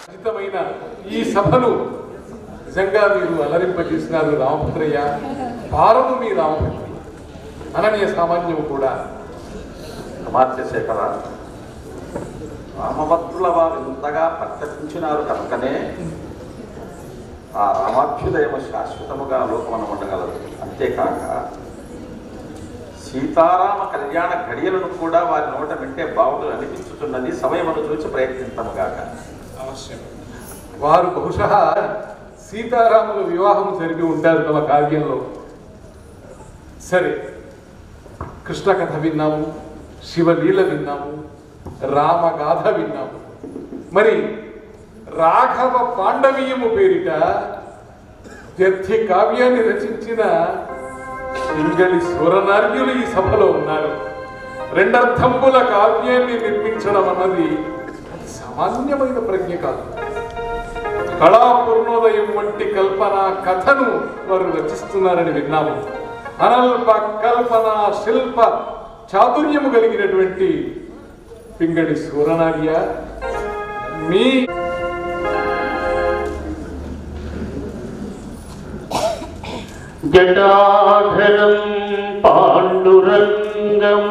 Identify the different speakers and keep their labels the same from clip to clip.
Speaker 1: ఖచ్చితమైన ఈ సభను నిజంగా మీరు అలరింపజేసినారు రామభద్రయ్య. భారము మీ రామభద్రి అననీయ సామాన్యము కూడా.
Speaker 2: అమాత్యశేఖర, రామభద్రుల వారు ఇంతగా ప్రకటించినారు కనుకనే ఆ రామాభ్యుదయము శాశ్వతముగా లోకమన ఉండగలదు. అంతేకాక సీతారామ కళ్యాణ ఘడియలను కూడా వారి నోట వింటే బావులు అనిపించుతున్నది. సమయమును చూసి ప్రయత్నించముగాక.
Speaker 1: వారు బహుశా సీతారాముల వివాహం జరిగి ఉంటారు తమ కార్యంలో. సరే, కృష్ణ కథ విన్నాము, శివలీల విన్నాము, రామగాథ విన్నాము. మరి రాఘవ పాండవీయము పేరిట వ్యర్థి కావ్యాన్ని రచించిన ఇంగళి స్వరనార్యులు ఈ సభలో ఉన్నారు. రెండర్థంబుల కావ్యాన్ని నిర్మించడం అన్నది సామాన్యమైన ప్రజ్ఞ కాదు. కళాపూర్ణోదయం వంటి కల్పన కథను వారు రచిస్తున్నారని విన్నాము. అనల్ప కల్పన శిల్ప చాతుర్యము కలిగినటువంటి పింగళి సూరనార్య, మీ
Speaker 3: జటాధరం పాండురంగం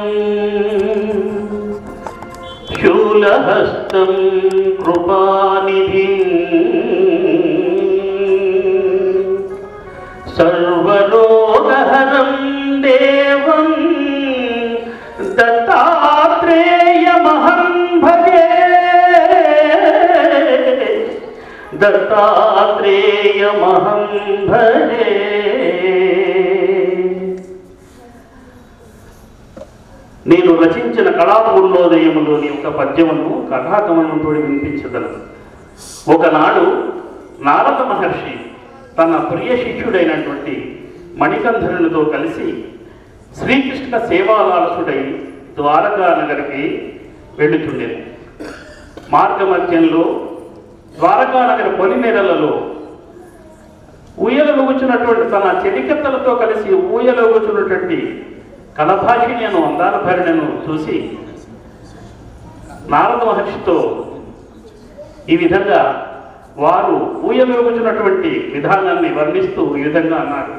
Speaker 3: శూలహస్తం కృపానిధిం సర్వరోగహరం దేవం దత్తాత్రేయమహం భజే దత్తాత్రేయమహం భజే. నేను రచించిన కళాపూర్ణోదయములోని ఒక పద్యమును కథాగమనంతో వినిపించగలను. ఒకనాడు నారద మహర్షి తన ప్రియ శిష్యుడైనటువంటి మణికంధరునితో కలిసి శ్రీకృష్ణ సేవాలాలసుడై ద్వారకా నగరికి వెళ్ళుచుండెను. మార్గమధ్యంలో ద్వారకా నగర పొలిమేరలలో ఊయలూగుచున్నటువంటి తన చెలికత్తలతో కలిసి ఊయలూగుచున్నటువంటి కలభాషిణి అను అందాల భరణను చూసి నారద మహర్షితో ఈ విధంగా వారు ఊయలూగుచున్నటువంటి విధానాన్ని వర్ణిస్తూ ఈ విధంగా అన్నారు.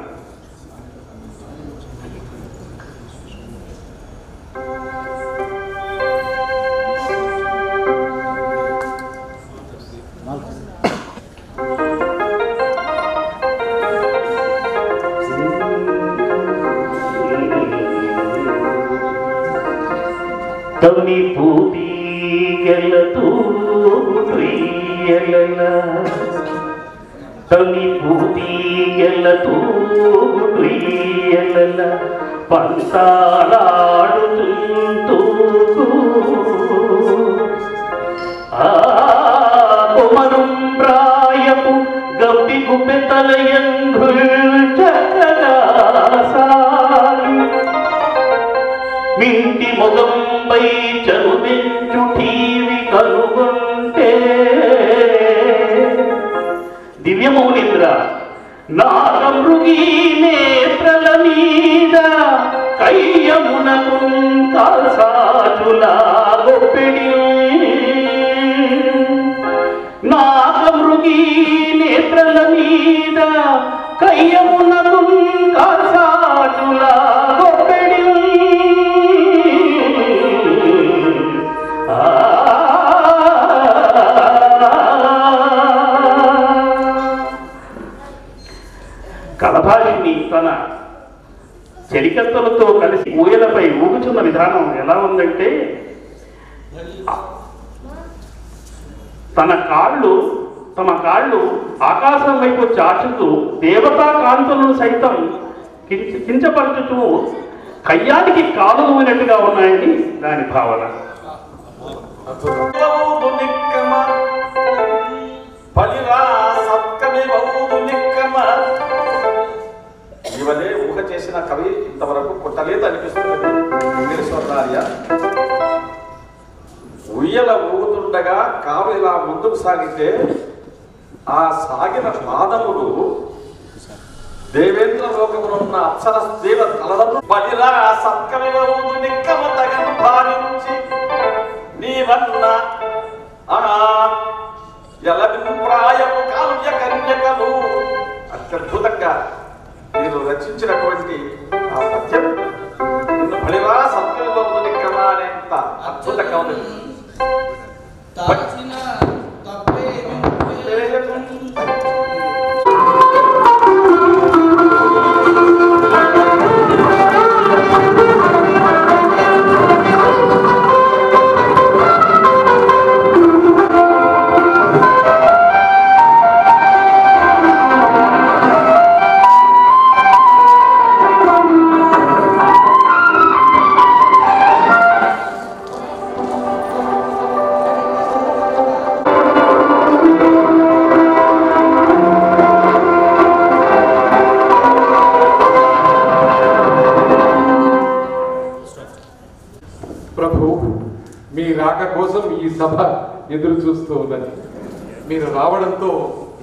Speaker 3: తమి పూతీగలతూ గుయ్యలల తమి పూతీగలతూ గుయ్యలల పంతాలాడుతుంటూ ఆ కుమరం ప్రాయపు గప్పి గుప్పె తలయంధ్రుల్ చక్కదాసాలి మింటి మొగంపై చనుబెంచు టీవి కనుగొంటే దివ్యమౌళీంద్ర నాగమృగీ నేత్రల మీద కయ్యమునకు కాసాచులా గొప్పెడి నాగమృగీ నేత్రల మీద కయ్యమునకు కాసాచులా గొప్పెడి కలభాషిని తన చెలికత్తలతో కలిసి ఊయలపై ఊగుచున్న విధానం ఎలా ఉందంటే తమ కాళ్ళు ఆకాశం వైపు చాచుతూ దేవతా కాంతులను సైతం కించపరచుతూ కయ్యానికి కాలు ఊగినట్టుగా ఉన్నాయని దాని భావన.
Speaker 2: ఇవలే ఊహ చేసిన కవి ఇంతవరకు కొట్టలేదు అనిపిస్తుంది. ఇంగ్లీశ్వర్య ఉయ్యల ఊగుతుండగా కావు ఇలా ముందుకు సాగితే ఆ సాగిన పాదములు దేవేంద్ర లోకములో ఉన్న అప్సర స్త్రీల తలలను బలిరా సత్కవివూదు నిక్కమ తగను భావించి నీవన్న ఆ ఎల మీరు రచించినటువంటి ఆ పద్యం నిన్ను బలివా సత్యులవుతుంది కదా అనేంత అద్భుత కవనం.
Speaker 1: మీ రాక కోసం ఈ సభ ఎదురు చూస్తూ ఉన్నది. మీరు రావడంతో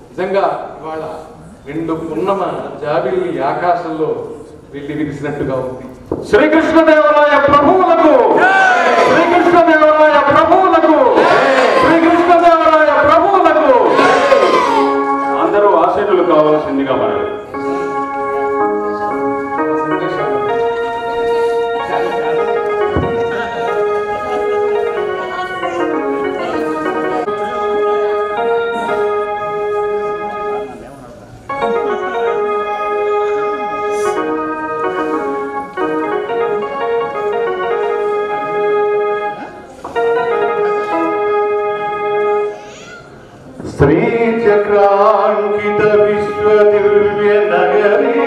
Speaker 1: నిజంగా ఇవాళ రెండు పున్నమ జాబిల్లి ఆకాశంలో వెళ్ళి విరిసినట్టుగా ఉంది. శ్రీకృష్ణదేవరాయ ప్రభువులకు, శ్రీకృష్ణదేవరాయ ప్రభువులకు, శ్రీకృష్ణదేవరాయ ప్రభువులకు
Speaker 3: అందరూ ఆశీనులు కావాల్సిందిగా మనవి.
Speaker 4: श्रीचक्रांकित विश्व दिव्य नगरी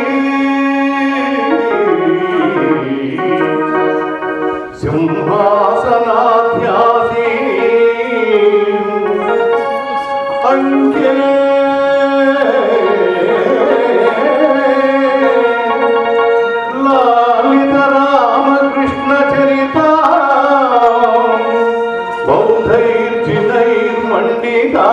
Speaker 4: सिंहासनाध्यासी अंके लालित रामकृष्ण चरिता बौद्धैर्जिनैर्मण्डिता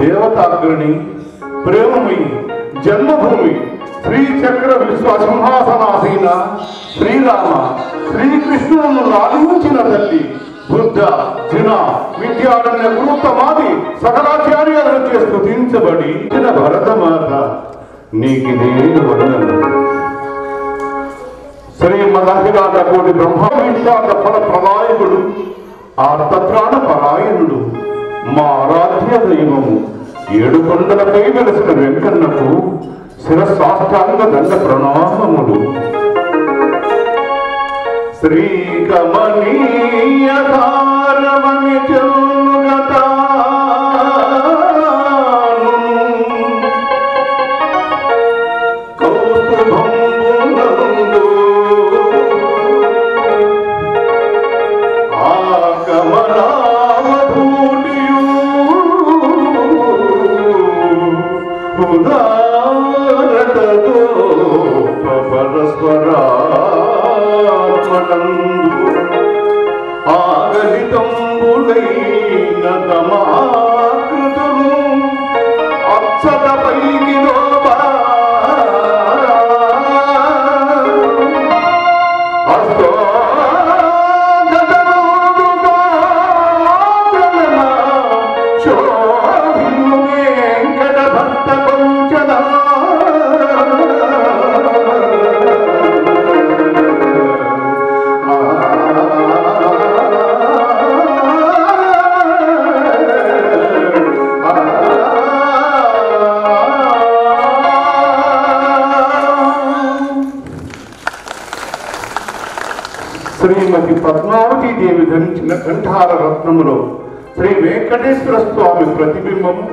Speaker 4: देवताग्रणी प्रेममयी जन्मभूमि श्रीचक्र विश्वसिंहासनासीन श्रीराम श्रीकृष्णुలను లాలించిన తల్లి బుద్ధ జిన విద్యారణ్య గురుత్తమాది సకలాచార్యాలను స్తుతించబడి భరతమాత నీకిదే వందనం. శ్రీమదహిరాట కోటి బ్రహ్మవిష్టాత ఫల ప్రదాయకుడు ఆర్తత్రాణ పరాయణుడు మా ఆరాధ్య దైవము ఏడుకొండలపై వెలసిన వెంకన్నకు శిరసాష్టాంగ దండ ప్రణామములు. శ్రీకమనీయ ధారమణి కౌస్తుభంబునందు ఆగమనావధూటియు ఉదారతతో పరస్పరాత్మనందు ఆగలితంబులైన తమాకృతులు అక్షత పైకి శోభిను వెంకట పద్మావతి దేవి ధరించిన కంఠార రత్నములో శ్రీ వెంకటేశ్వర స్వామి ప్రతిబింబము,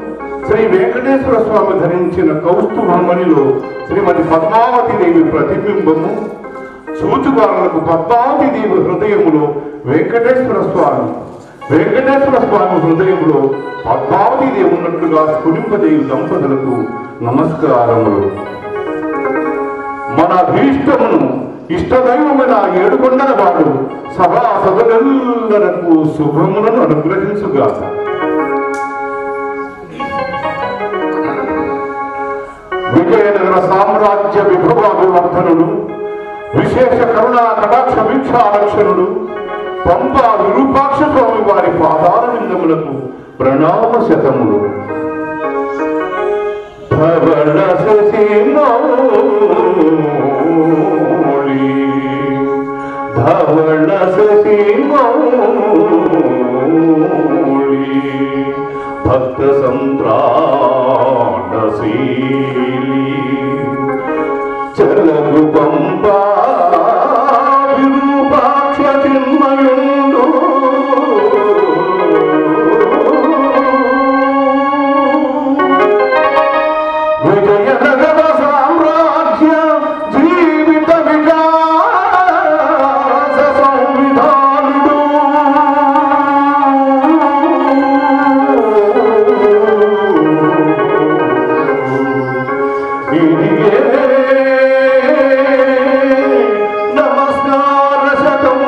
Speaker 4: శ్రీ వెంకటేశ్వర స్వామి ధరించిన కౌస్తుభమణిలో శ్రీమతి పద్మావతి దేవి ప్రతిబింబము, చూచుగారులకు పద్మావతి దేవి హృదయములో వెంకటేశ్వర స్వామి హృదయములో పద్మావతి దేవి ఉన్నట్లుగా స్ఫురింపదేవి దంపతులకు నమస్కారములు. మన భీష్టమును ఇష్టదైవమైన ఏడుకొండల వాడు సభా సభలందరకు శుభములను అనుగ్రహించుగా. విజయనగర సామ్రాజ్య విభవాభివర్ధనుడు, విశేష కరుణా కటాక్ష వీక్షాలక్షణుడు పంపా విరూపాక్ష స్వామి వారి పాదాల విందములకు ప్రణామ శతములు. ధవళ శశి మౌళి, ధవళ శశి మౌళి, భక్త సంత్రాణశీలి, చలగు పంపా విరూపాక్ష చిన్మయుండు, విజయనగర సామ్రాజ్య జీవిత వికాస సంవిధానుడు, నమస్కార శతం.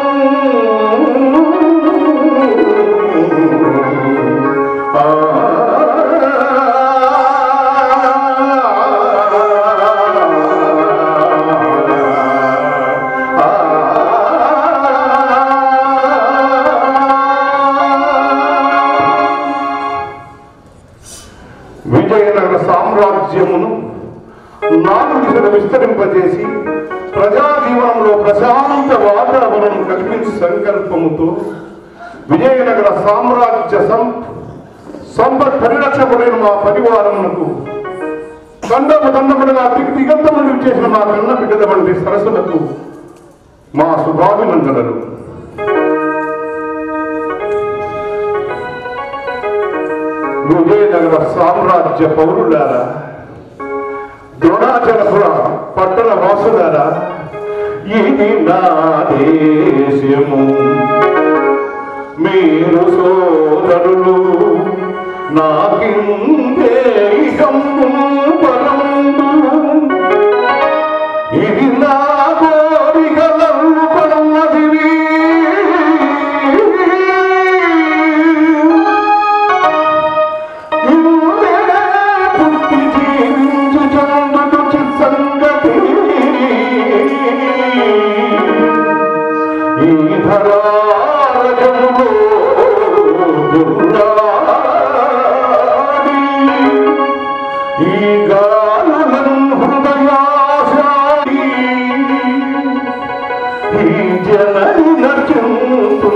Speaker 4: విజయనగర సామ్రాజ్యమును నాలుగు దిశలు విస్తరింపజేసి ప్రజాజీవనంలో ప్రశాంత వాతావరణం కల్పించే సంకల్పముతో విజయనగర సామ్రాజ్య సంపత్ పరిరక్షకుడైన మా పరివారమునకు దండములుగా దిగంతములు చేసిన మా కన్న బిడ్డల వంటి సరస్సులకు మా శుభాభినందనలు. విజయనగర సామ్రాజ్య పౌరులారా, ద్రోణాచలపుర పట్టణ వాసులారా, ఇది నా దేశము, మీరు సోదరులు, నాకిందే బలముందు, ఇది నా కోరికలను కొన్నదివి, ఈ ధరారజములో దుర్గాది, ఈ గాలులను హృదయాశాది, ఈ జనని నర్చింతు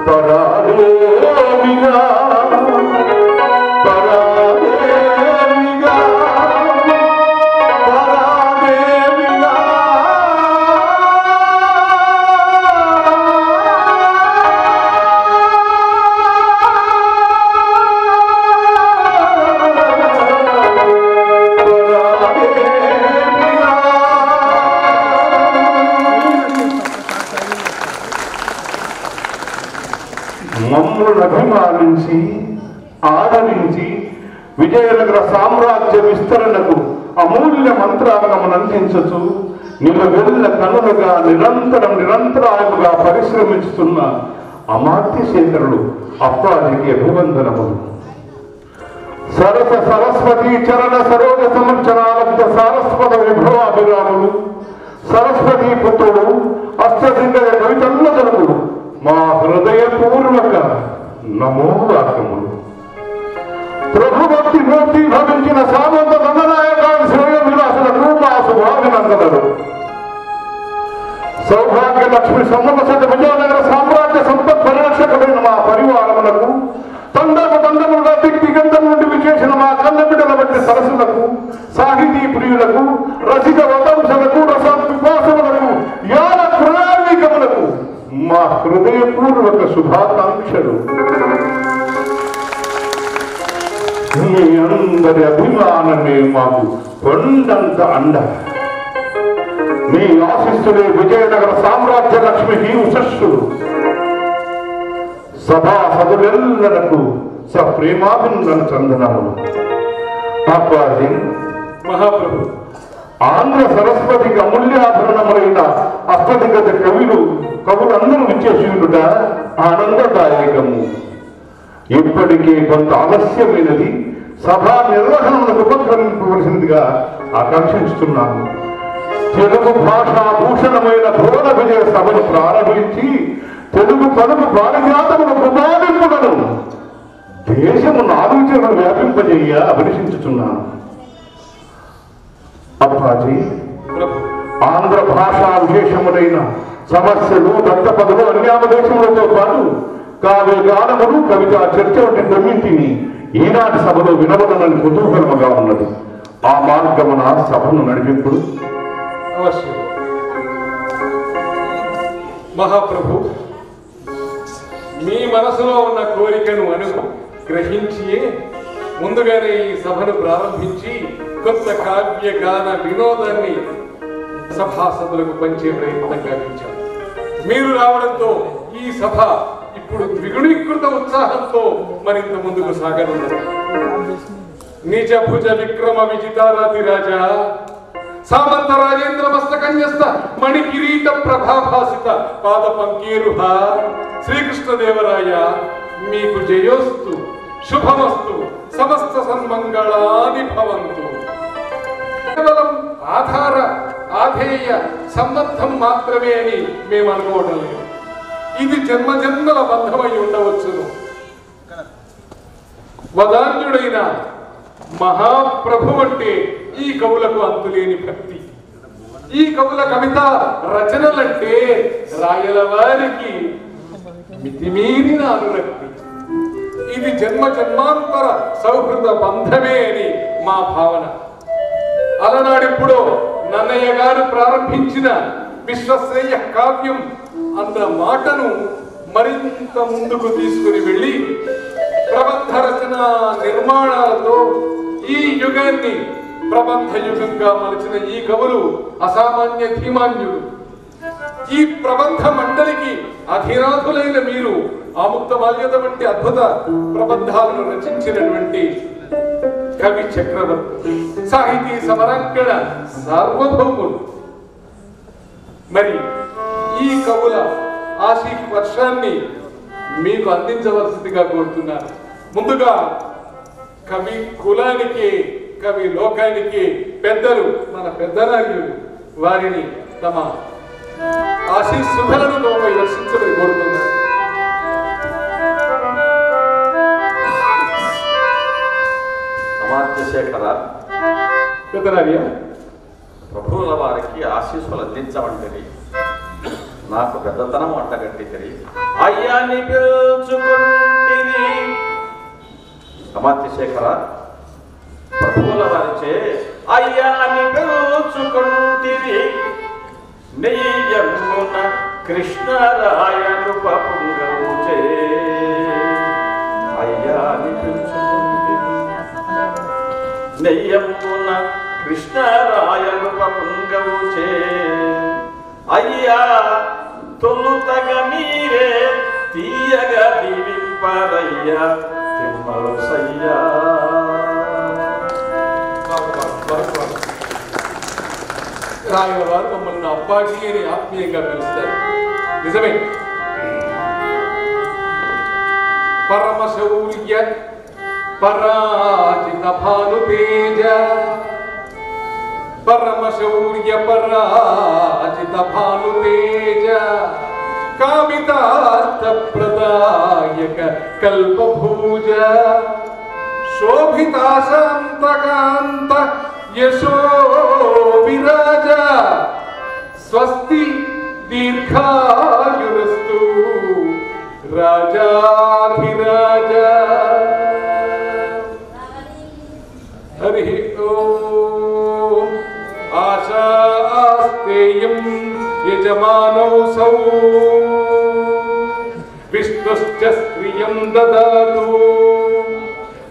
Speaker 4: పరాదేవిగా, పరాదేవిగా, పరాదేవిగా. మమ్ములను అభిమానించి ఆదరించి విజయనగర సామ్రాజ్య విస్తరణకు అమూల్య మంత్రాంగమును అందించచ్చు నిలువెల్ల కనులుగా నిరంతరాయముగా పరిశ్రమిస్తున్న అమాత్య శేఖరుడు అప్పాదికి అభివందనములు. సరస్వతీ చరణ సరోజ సంవత్సరాలంత సారస్వత విభవాభిరాములు, సరస్వతీ పుత్రుడు అష్టదిగ్గజ కవితల్లతలకు మా హృదయపూర్వక నమోవాకములు. ప్రభుభక్తి మూర్తి భవించిన సామంత దండనాయకాది శ్రేయ విలాసులకు మా శుభాభినందనలు. సౌభాగ్య లక్ష్మి సమ్మత విజయనగర సామ్రాజ్య సంపత్ పరిరక్షకుడైన మా పరివారములకు, తండములుగా దిగ్దిగంతం నుండి విచేసిన మా కన్నబిడ్డల వంటి సరస్సులకు, సాహితీ ప్రియులకు, రసిక వదంశలకు, రస విపాసములకు, యాన ప్రణాళికములకు మా పెట్టరు. మీ అందరి అభిమానమే మాకు కొండంత అండ. మీ ఆశిస్తులే విజయనగర సామ్రాజ్య లక్ష్మికి ఉషస్సులు. సభాసదులెల్లరకు సప్రేమాభినందన చందనములు. అప్పాజీ
Speaker 1: మహాప్రభు,
Speaker 4: ఆంధ్ర సరస్వతికి అమూల్యాభరణములైన అష్టదిగ్గజ కవులందరూ విచ్చేసియుట ఆనందదాయకము. ఇప్పటికే కొంత ఆలస్యమైనది. సభా నిర్వహణకు ఉపక్రమించవలసిందిగా ఆకాంక్షిస్తున్నాను. తెలుగు భాషా భూషణమైన భువన విజయ సభను ప్రారంభించి తెలుగు పలుకు పారిజాతముల ప్రమాణింపులను దేశము నాలుగు చెరువులు వ్యాపింపజేయ అభిలషించుచున్నాను. అప్పాజీ, ఆంధ్ర భాషా విశేషములైన సమస్యలు, దత్తపదులు, అన్యామదేశములతో పాటు కావ్య గానములు, కవితా చర్చ వంటి కొన్నింటిని ఈనాటి సభలో వినవలనని కుతూహలముగా ఉన్నది. ఆ మార్గమున సభను నడిపింపుడు.
Speaker 1: అవశ్యం మహాప్రభు, మీ మనసులో ఉన్న కోరికను గ్రహించి ముందుగానే ఈ సభను ప్రారంభించి కొత్త కావ్య గాన వినోదాన్ని సభాసదులకు పంచే ప్రయత్నం గావించారు. మీరు రావడంతో ఈ సభ ఇప్పుడు ద్విగుణీకృత ఉత్సాహంతో మరింత ముందుకు సాగనున్నది. నిజ భుజ విక్రమ విజితారాతి రాజా, సామంత రాజేంద్ర మస్తకన్యస్త మణి కిరీట ప్రభాభాసిత పాద పంకీరుహ శ్రీకృష్ణదేవరాయ, మీకు జయోస్తు, శుభమస్తు, సమస్త సన్మంగళాని భవంతు. కేవలం ఆధేయ సంబంధం మాత్రమే అని మేము అనుకోవడం లేదు. ఇది జన్మజన్మల బంధమై ఉండవచ్చును. వదాన్యుడైన మహాప్రభు అంటే ఈ కవులకు అంతులేని భక్తి. ఈ కవుల కవిత రచనలంటే రాయల వారికి మితిమీరిన అనురక్తి. ఇది జన్మ జన్మాంతర సౌహృద బంధమే అని మా భావన. అలనాడెప్పుడో నన్నయ్య గారు ప్రారంభించిన విశ్వశ్రేయ కావ్యం అన్న మాటను మరింత ముందుకు తీసుకుని వెళ్ళి ప్రబంధ రచన నిర్మాణాలతో ఈ యుగాన్ని ప్రబంధ యుగంగా మలిచిన ఈ కవులు అసామాన్య ధీమాన్యులు. ఈ ప్రబంధ మండలికి అధినాథులైన మీరు ఆముక్త బాల్యత వంటి అద్భుత ప్రబంధాలను రచించినటువంటి కవి చక్రవర్తి, సాహితీ సమరాంగణ సార్వభౌములు. మరి ఈ కవుల ఆశీర్వర్షాన్ని మీకు అందించవలసిందిగా కోరుతున్నారు. ముందుగా కవి కులానికి, కవి లోకానికి పెద్దలు, మన పెద్దనాయుడు వారిని తమ ఆశీస్సులను తమపై వర్షించమని కోరుతున్నారు.
Speaker 2: అమాత్యశేఖర,
Speaker 1: పెద్దనార్య,
Speaker 2: ప్రభువుల వారికి ఆశీస్సులు అందించమంటది. నాకు పెద్దతనం అంటగట్టిది. అయ్యాన్ని పిలుచుకుంటిరి. అమాత్యశేఖర, ప్రభువుల వారిచే అయ్యాన్ని పిలుచుకుంటిరి. నెయ్యమున కృష్ణరాయను పపుంగవుచే. అయ్యాన్ని పిలుచుకుంటిరి. నెయ్యమున కృష్ణరాయను పపుంగవుచే. అయ్యా తొలుతగ మీరే తీయగా దీవింపరయ్యా తిమ్మలు సయ్యా.
Speaker 1: రాయల వారు మమ్మల్ని అప్పాజీ అని ఆత్మీయంగా పిలుస్తారు. నిజమే. పరమశౌర్య పరాజిత భానుతేజ, పరమశౌర్య పరాజిత భానుతేజ, కామితార్థ ప్రదాయక కల్పభూజ, శోభితాశాంతకాంత యశో విరాజ, స్వస్తి దీర్ఘాయురస్తు రాజాధిరాజ. హరి ఓం. ఆశాస్తేయం యజమానౌ సౌ విష్ణుశ్చ స్త్రియ वीर्यं ददातु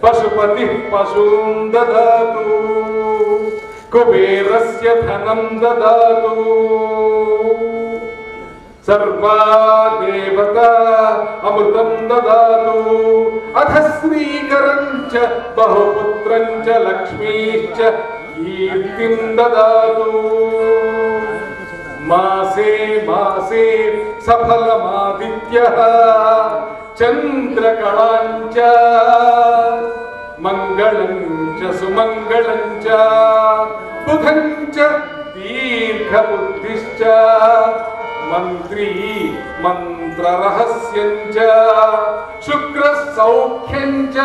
Speaker 1: पशुपतिः पशून् ददातु कुबेरस्य धनं ददातु सर्वा देवता अमृतं ददातु अथ श्रीकरं च बहुपुत्रं च लक्ष्मीश्च कीर्तिं ददातु मासे मासे सफलमादित्यः चन्द्रकलां च मंगलं च सुमंगलं च बुधं च दीर्घबुद्धिश्च मंत्री मंत्ररहस्यं च शुक्रसौख्यं च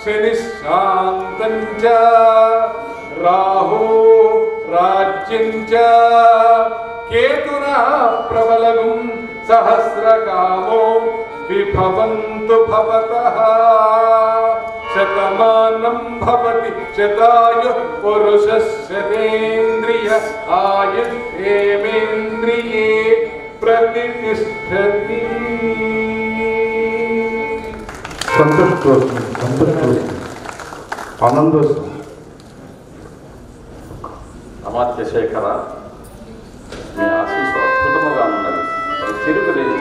Speaker 1: शनिशान्तं च राहु राज्यं च केतुना प्रबलगुं सहस्रकामो विभवन्तु भवतः शतमानं भवति शतायुः पुरुषः शतेन्द्रिय आयुष्येवेन्द्रिये प्रतिष्ठति।
Speaker 4: संतुष्टोस्मि आनंदोस्मि।
Speaker 2: అమాత్య శేఖర మీ ఆశీస్సు అద్భుతముగా ఉన్నది, అది తిరుగులేదు.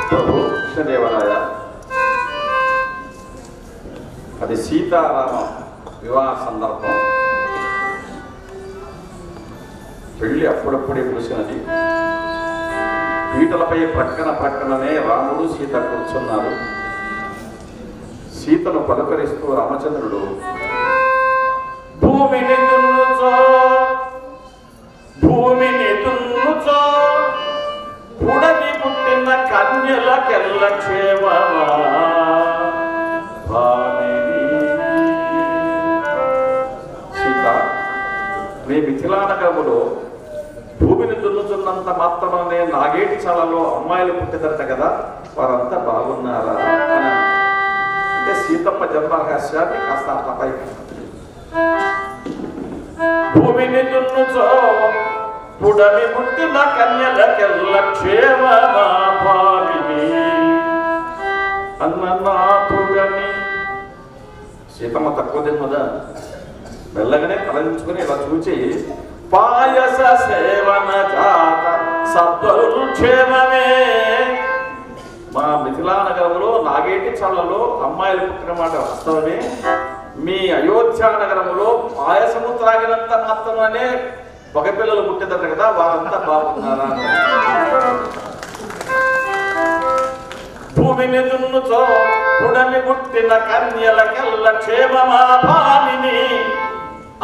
Speaker 2: ప్రభు కృష్ణదేవరాయ అది సీతారామ వివాహ సందర్భం. పెళ్లి అప్పుడప్పుడే ముగిసినది. పీటలపై ప్రక్కననే రాముడు సీత కూర్చున్నారు. సీతను పలకరిస్తూ రామచంద్రుడు భూమిని దున్నుచో పుడమి పుట్టిన కన్యలకెల్ల క్షేమమా సీత, నీ మిథిలానగరములో భూమిని దున్నుతున్నంత మాత్రమే నాగేటి చాలలో అమ్మాయిలు పుట్టిదరట కదా, వారంతా బాగున్నారా అని. అంటే సీతమ్మ జన్మరహస్యాన్ని కాస్త అట్లపై భూమిని దున్నుచో పుడమి పుట్టిన కన్యలకెల్ల క్షేమమా భావిని అన్ననాథుగని. సీతమ్మ తక్కువ తిన్నదా, మెల్లగానే తలంచుకుని ఇలా చూచి పాయస సేవన జాత సద్వరు క్షేమమే. మా మిథిలానగరంలో నాగేటి చాలలో అమ్మాయిలు పుట్టిన మాట వాస్తవమే. మీ అయోధ్య నగరంలో పాయసము త్రాగినంత మాత్రమే మగపిల్లలు పుట్టిదట కదా, వారంతా బాగున్నారా? భూమిని దున్నుచో పుడమి పుట్టిన కన్యలకెల్ల క్షేమమా భామిని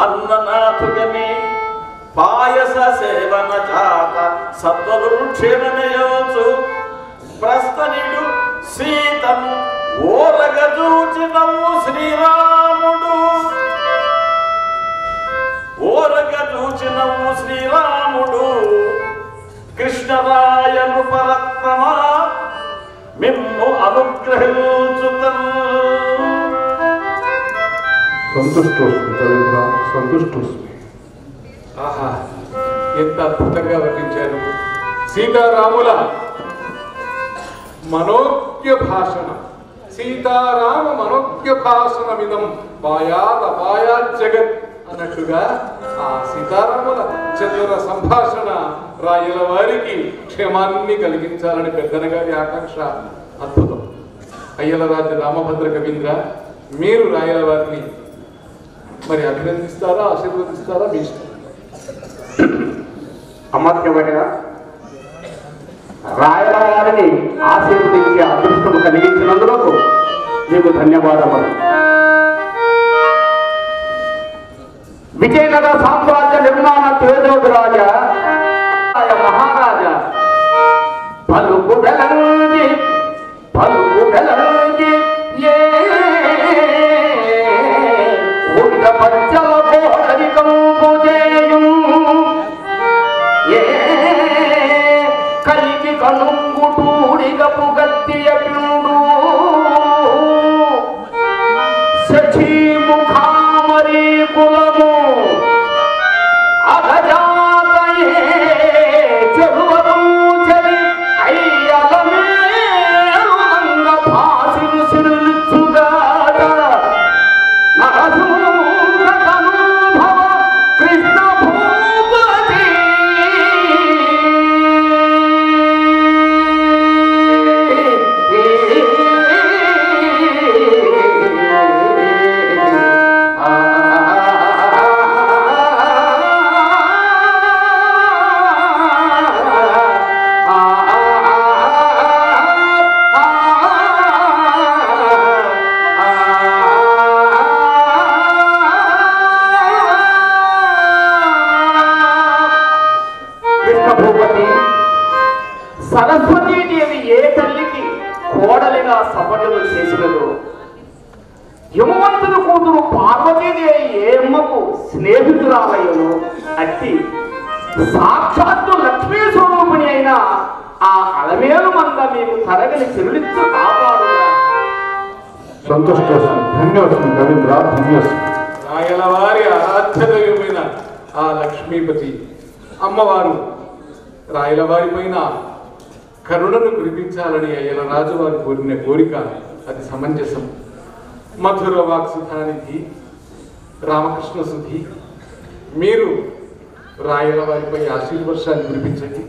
Speaker 2: అన్ననాథుగని పాయస సేవన జాత సద్వరు క్షేమమేయోచు ప్రస్తనిడు సీతను ఓరగజూచినవు శ్రీరాముడు. ఓరగజూచినవు శ్రీరాముడు కృష్ణరాయ నృపరత్నమా మిమ్ము అనుగ్రహించుతన్.
Speaker 4: సంతుష్టోస్మి కవీంద్ర, సంతుష్టోస్మి.
Speaker 1: ఆహా, ఎంత అద్భుతంగా వర్ణించారు. సీతారాముల మనోజ్ఞ భాషణ, సీతారామ మనోజ్ఞ భాషణమిదం పాయాద్ అపాయాద్ జగత్ అన్నట్టుగా ఆ సీతారాముల చతుర సంభాషణ రాయల వారికి క్షేమాన్ని కలిగించాలని పెద్దన గారి ఆకాంక్ష. అద్భుతం. అయ్యలరాజు రామభద్ర కవీంద్ర, మీరు రాయల వారిని మరి అభినందిస్తారా, ఆశీర్వదిస్తారా? మీ ఇష్టం.
Speaker 3: అమర్త్యమైన రాయల వారిని ఆశీర్వదించే అదృష్టం కలిగించినందుకు మీకు ధన్యవాదములు. విజయనగర సామ్రాజ్య నిర్మాణ తేజోరాజ మహారాజా పలుకు వెలంగి పచ్చల కోడరికంపు చేయు కలికి కనుంగుటూడిగపు గత్తియ పిండు సఖీ ముఖామరీ కులము అగజాతయే
Speaker 5: శ్రేష్ఠ భూపతి, సరస్వతీదేవి ఏ తల్లికి కోడలిగా సపర్యలు చేసినదో, హిమవంతుని కూతురు పార్వతీదేవి ఏ అమ్మకు స్నేహితురాలయ్యను అట్టి సాక్షాత్తు లక్ష్మీ స్వరూపిణి అయిన ఆ అలమేలు మంద మీకు తరగని చెరులిచ్చు కాపాడుగా.
Speaker 4: సంతోషం, ధన్యవాదం రవీంద్ర, ధన్యవాదం.
Speaker 1: రాయల వారి ఆరాధ్యదైవమైన ఆ లక్ష్మీపతి అమ్మవారు రాయల వారి పైన కరుణను కురిపించాలని అయ్యల రాజువారు కోరిన కోరిక అది సమంజసం. మధుర వాక్సుధానికి రామకృష్ణ సుధి మీరు రాయల వారిపై ఆశీర్వర్షాన్ని కురిపించండి.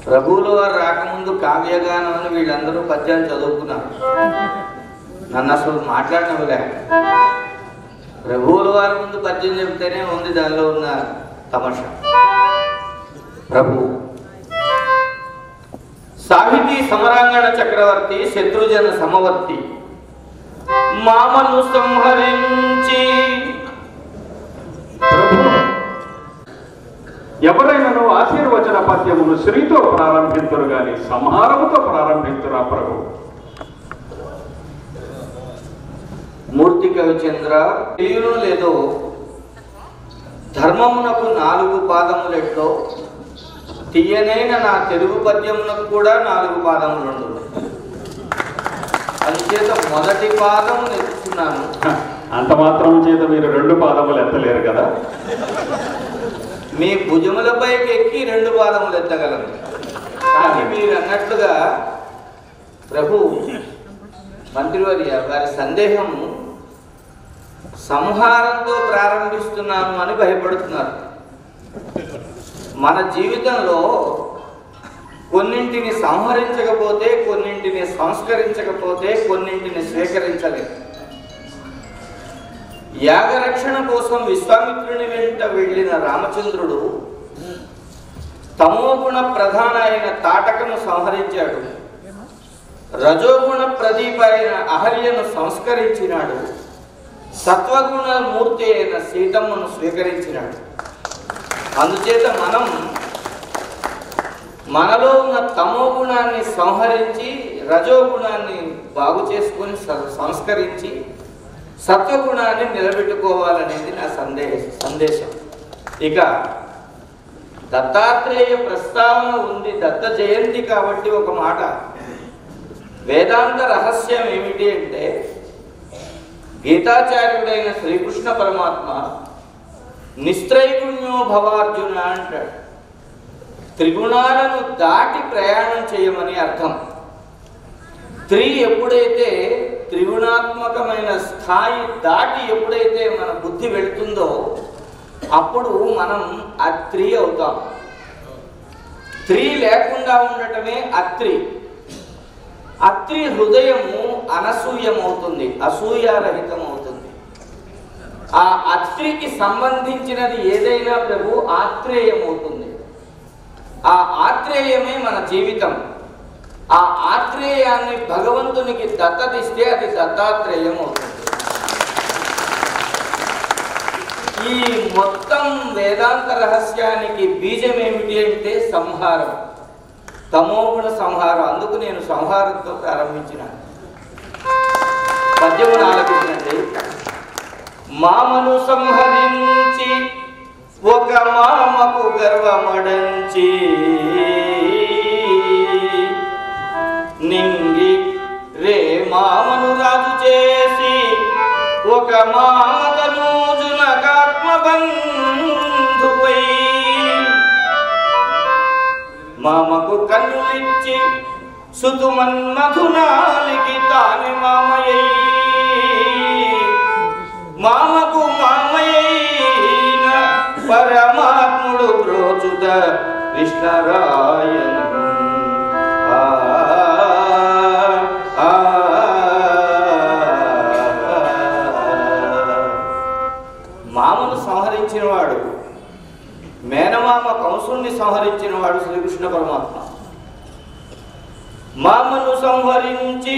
Speaker 2: ప్రభువుల వారు రాకముందు కావ్యగానం అని వీళ్ళందరూ పద్యాలు చదువుకున్నారు. నన్ను అసలు మాట్లాడినవులే. ప్రభువుల వారి ముందు పద్యం చెప్తేనే ఉంది దానిలో ఉన్న తమాషా. ప్రభు సాహితీ సమరాంగణ చక్రవర్తి, శత్రుజన సమవర్తి, మామను సంహరించి.
Speaker 3: ఎవరైనాను ఆశీర్వచన పద్యమును శ్రీతో ప్రారంభించరు గాని సంహారముతో ప్రారంభించరా ప్రభు.
Speaker 2: మూర్తి కవిచంద్ర, తెలియను లేదో ధర్మమునకు 4 పాదములెట్లో తీయనైన నా తెలుగు పద్యమునకు కూడా 4 పాదములుండు. అందుచేత మొదటి పాదము ఎత్తుతున్నాను.
Speaker 3: అంత మాత్రం చేత మీరు 2 పాదములు ఎత్తలేరు కదా.
Speaker 2: మీ భుజములపైకి ఎక్కి 2 పాదములు ఎత్తగలను. కానీ మీరు అన్నట్లుగా ప్రభు మంత్రివర్య వారి సందేహము సంహారంతో ప్రారంభిస్తున్నాను అని భయపడుతున్నారు. మన జీవితంలో కొన్నింటిని సంహరించకపోతే, కొన్నింటిని సంస్కరించకపోతే, కొన్నింటిని స్వీకరించలేదు. యాగరక్షణ కోసం విశ్వామిత్రుని వెంట వెళ్ళిన రామచంద్రుడు తమోగుణ ప్రధాన అయిన తాటకను సంహరించాడు. రజోగుణ ప్రదీప అయిన అహల్యను సంస్కరించినాడు. సత్వగుణ మూర్తి అయిన సీతమ్మను స్వీకరించినాడు. అందుచేత మనం మనలో ఉన్న తమో గుణాన్ని సంహరించి, రజోగుణాన్ని బాగు చేసుకొని సంస్కరించి సత్వగుణాన్ని నిలబెట్టుకోవాలనేది నా సందేశం. ఇక దత్తాత్రేయ ప్రస్తావన ఉంది, దత్త జయంతి కాబట్టి ఒక మాట. వేదాంత రహస్యం ఏమిటి అంటే, గీతాచార్యుడైన శ్రీకృష్ణ పరమాత్మ నిస్త్రైగుణ్యో భవార్జున అంటాడు. త్రిగుణాలను దాటి ప్రయాణం చేయమని అర్థం. ఎప్పుడైతే త్రిగుణాత్మకమైన స్థాయి దాటి ఎప్పుడైతే మన బుద్ధి వెళుతుందో అప్పుడు మనం అత్రి అవుతాం. లేకుండా ఉండటమే అత్రి. అత్రి హృదయము అనసూయమవుతుంది, అసూయారహితం అవుతుంది. ఆ అత్రికి సంబంధించినది ఏదైనా ప్రభు ఆత్రేయమవుతుంది. ఆ ఆత్రేయమే మన జీవితం. ఆ ఆత్రేయాన్ని భగవంతునికి దత్తతిస్తే అది దత్తాత్రేయం అవుతుంది. ఈ మొత్తం వేదాంత రహస్యానికి బీజం ఏమిటి అంటే సంహారం, తమోగుణ సంహారం. అందుకు నేను సంహారంతో ప్రారంభించిన పద్యమును ఆలపించండి. మామను సంహరించి ఒక మామకు గర్వమడంచి, నింగి రే మామను రాజు చేసి ఒక మామతనూజునకాత్మబంధువై, మామకు కన్నులిచ్చి సుతుమన్మధునాలికి తాని మామయ్యై, మామకు మామయ్యైన పరమాత్ముడు బ్రోచుత కృష్ణరాయణ. మామను సంహరించినవాడు, మేనమామ కంసుని సంహరించినవాడు శ్రీకృష్ణ పరమాత్మ. మామను సంహరించి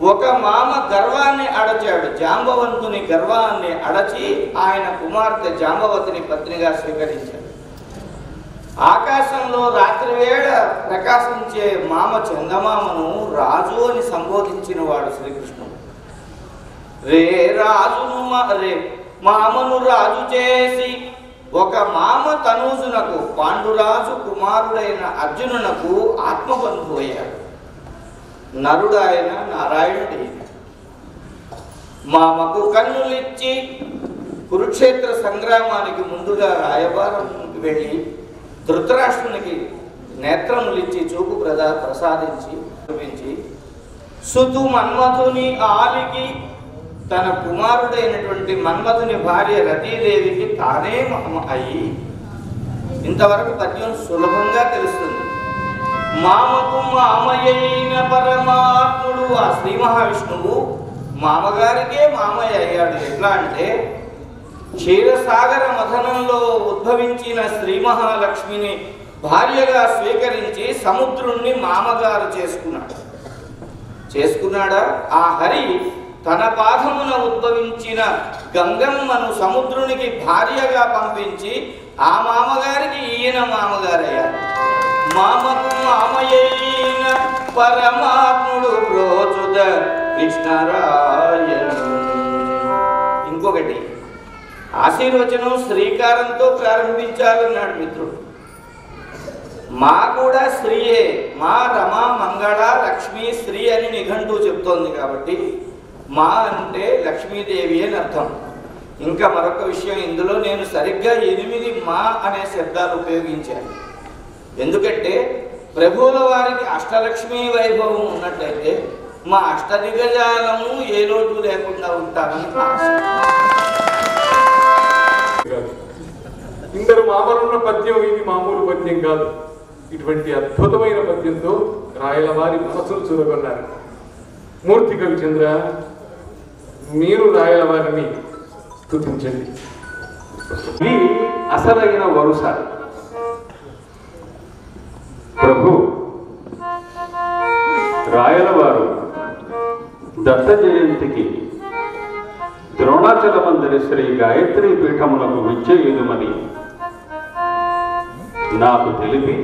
Speaker 2: ఒక మామ గర్వాన్ని అడచాడు. జాంబవంతుని గర్వాన్ని అడచి ఆయన కుమార్తె జాంబవతిని పత్నిగా స్వీకరించాడు. ఆకాశంలో రాత్రివేళ ప్రకాశించే మామ చందమామను రాజు అని సంబోధించిన వాడు శ్రీకృష్ణుడు. రే రాజును రే మామను రాజు చేసి ఒక మామ తనూజునకు పాండురాజు కుమారుడైన అర్జునునకు ఆత్మబంధు అయ్యాడు. నరుడాయన నారాయణుడి మామకు కన్నులిచ్చి కురుక్షేత్ర సంగ్రామానికి ముందుగా రాయబారానికి వెళ్ళి ధృతరాష్ట్రునికి నేత్రములిచ్చి చూపు ప్రసాదించి చూపించి సుతు మన్మధుని ఆలికి తన కుమారుడైనటువంటి మన్మధుని భార్య రతీదేవికి తానే మామ అయి. ఇంతవరకు పద్యం సులభంగా తెలుస్తుంది. మామకు మామయ్యైన పరమాత్ముడు ఆ శ్రీ మహావిష్ణువు మామగారికే మామయ్య అయ్యాడు. ఎట్లా అంటే క్షీరసాగర మథనంలో ఉద్భవించిన శ్రీ మహాలక్ష్మిని భార్యగా స్వీకరించి సముద్రుణ్ణి మామగారు చేసుకున్నాడా? ఆ హరి తన పాదమున ఉద్భవించిన గంగమ్మను సముద్రునికి భార్యగా పంపించి ఆ మామగారికి ఈయన మామగారయ్యారు. మామకు మామయ్యైన పరమాత్ముడు ప్రోచుద కృష్ణరాయణ. ఇంకొకటి ఆశీర్వచనం శ్రీకారంతో ప్రారంభించాలన్నాడు మిత్రుడు. మా కూడా శ్రీయే, మా రమ మంగళ లక్ష్మీ శ్రీ అని నిఘంటూ చెప్తోంది కాబట్టి మా అంటే లక్ష్మీదేవి అని అర్థం. ఇంకా మరొక విషయం, ఇందులో నేను సరిగ్గా 8 మా అనే శబ్దాలు ఉపయోగించాను. ఎందుకంటే ప్రభువుల వారికి అష్టలక్ష్మీ వైభవం ఉన్నట్లయితే మా అష్టదిగజాలము ఏ లోటు లేకుండా ఉంటామని ఆశ.
Speaker 1: ఇందరు మామలున్న పద్యం ఇది మామూలు పద్యం కాదు. ఇటువంటి అద్భుతమైన పద్యంతో రాయలవారి మనసులు చూరగొన్నారు. మూర్తి కవిచంద్ర, మీరు రాయలవారిని స్తుతించండి.
Speaker 3: ఇది అసలైన వరుస. ప్రభు రాయలవారు దత్త జయంతికి ద్రోణాచలమందరి శ్రీ గాయత్రి పీఠములకు విచ్చేయుదుమని నాకు తెలిపి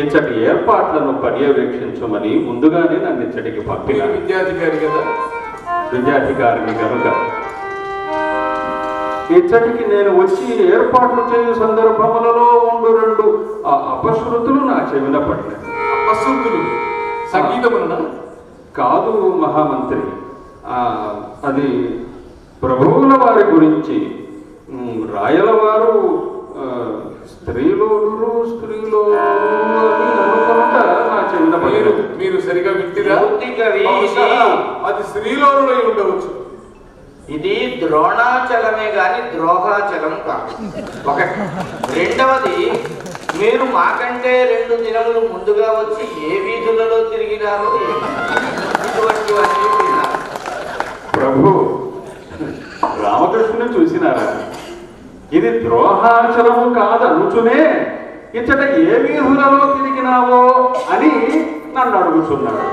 Speaker 3: ఇచ్చటి ఏర్పాట్లను పర్యవేక్షించమని ముందుగానే నన్ను ఇచ్చటికి పంపిన విద్యాధికారిని కనుక ఇచ్చటికి నేను వచ్చి ఏర్పాట్లు చేయు సందర్భములలో 2 అపశృతులు నా చెవిన పడ్డాయి.
Speaker 1: అపశృతులు సంగీతమున కాదు
Speaker 3: మహామంత్రి. అది ప్రభువుల వారి గురించి రాయలవారు స్త్రీలో నా చెవిన పడ్డారు.
Speaker 1: మీరు సరిగా వింటిరా? అది స్త్రీలోనులై ఉండవచ్చు.
Speaker 2: ఇది ద్రోణాచలమే గాని ద్రోహాచలం కాదు. ఒకటి. రెండవది, మీరు మాకంటే 2 దినములు ముందుగా వచ్చి ఏ వీధులలో తిరిగినారో ఇటువంటివన్నీ విన్నారు.
Speaker 3: ప్రభు రామకృష్ణుని చూసినారా? ఇది ద్రోహాచలము కాదనుచునే ఇచ్చట ఏ వీధులలో తిరిగినావో అని నన్ను అడుగుతున్నాడు.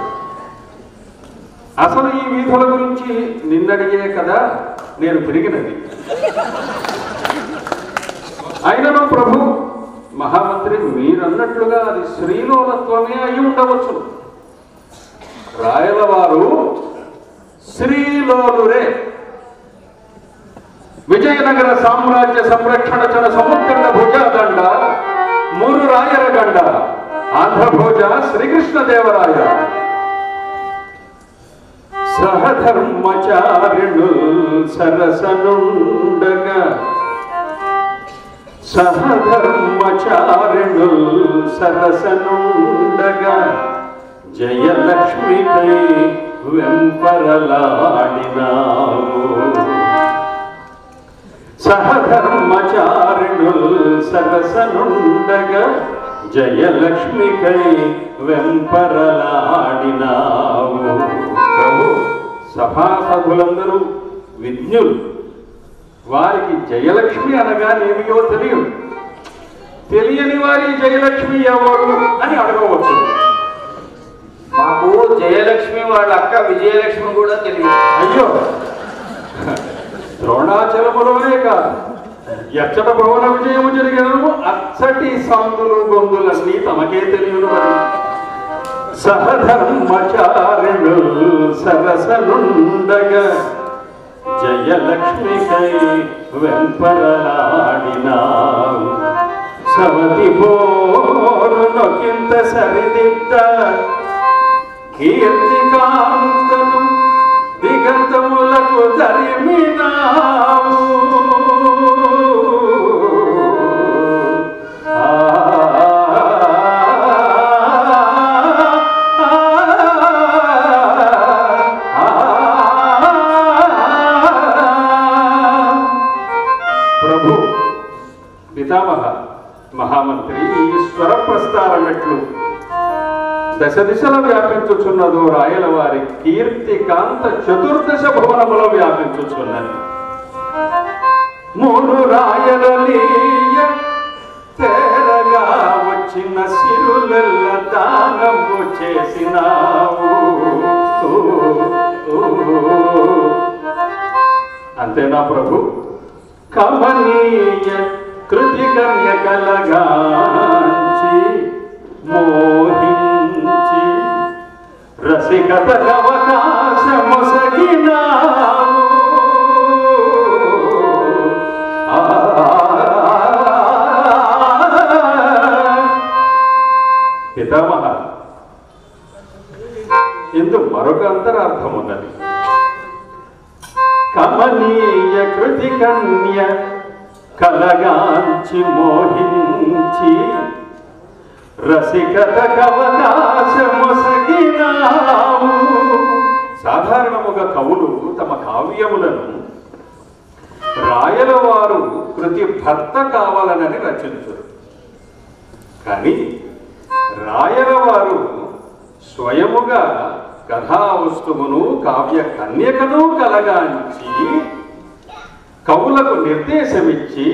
Speaker 3: అసలు ఈ వీధుల గురించి నిన్నడిగే కదా నేను తిరిగినది. అయినను ప్రభు మహామంత్రి, మీరన్నట్లుగా అది శ్రీలోలత్వమే అయి ఉండవచ్చు. రాయలవారు శ్రీలోలురే. విజయనగర సామ్రాజ్య సంరక్షణ చన సముద్ర భుజదండ 3 రాయర గండ ఆంధ్రభోజ శ్రీకృష్ణదేవరాయ సహధర్మచారిణు సరసనుండగా జయలక్ష్మికై వెంపరలాడినావు. సహధర్మచారిణుల్ సరసనుండగా జయలక్ష్మికై వెంపరలాడినావు. ప్రభు, సభాసభులందరూ విజ్ఞులు. వారికి జయలక్ష్మి అనగానేమియో తెలియని వారి జయలక్ష్మి ఎవరు అని అడగవచ్చు.
Speaker 2: మా మాకు జయలక్ష్మి వాళ్ళ అక్క విజయలక్ష్మి కూడా తెలియదు.
Speaker 3: అయ్యో, ద్రోణాచలములోనే కాదు, ఎచ్చట భువన విజయము జరిగినను అచ్చటి సాందులు గొంతులన్నీ తమకే తెలియను. మరి సహధర్మచారుడు సరసనుండగా జయలక్ష్మికై వెంపరలాడినావు. సవతి పోరు నొకింత సరిదిద్ద కీర్తికాంతను దిగంతములకు తరిమినావు. ప్రభు పితామహ మహామంత్రి ఈశ్వర ప్రస్తారమెట్లు దశ దిశలో వ్యాపించుచున్నదో రాయల వారి కీర్తి కాంత చతుర్దశ భువనములో వ్యాపించుచున్నది. మూడు రాయలలీయ తేరగా వచ్చిన సిరులెల్ల దానము చేసినావు. అంతేనా ప్రభు? కమనీయ కృతి కన్య కలగాంచి మోహించి రసికత అవకాశమొసగినావు. పితామహ, ఇందు మరొక అంతరార్థం ఉన్నది. కమనీయ కృతి కన్య కలగాంచి మోహించి రసికతకవకాశమొసగినావు. సాధారణముగా కవులు తమ కావ్యములను రాయల వారు కృతి భర్త కావాలనని రచించరు. కానీ రాయల వారు స్వయముగా కథా వస్తువును కావ్య కన్యకను కలగాంచి కవులకు నిర్దేశమిచ్చి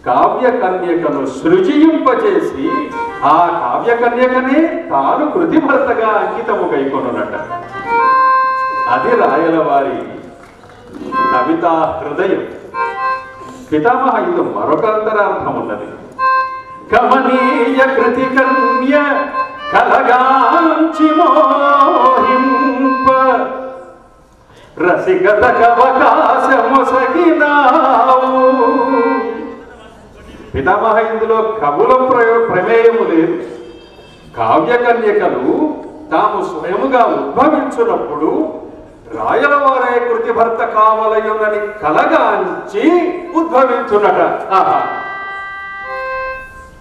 Speaker 3: కావ్య కన్యకను సృజింపచేసి ఆ కావ్య కన్యకనే తాను కృతి భర్తగా అంకితము కైకొనున్నట. అది రాయల వారి కవితా హృదయం. పితామహ ఇందు మరొక అంతరార్థం ఉన్నది. కమనీయ కృతి కన్య కలగాంచి మోహింప రసికతకవకాశమొసగినావు. పితామహ ఇందులో కవుల ప్రమేయము లేదు. కావ్య కన్యకలు తాము స్వయముగా ఉద్భవించున్నప్పుడు రాయల వారే కృతి భర్త కావలయునని కలగాంచి ఉద్భవించున్నట.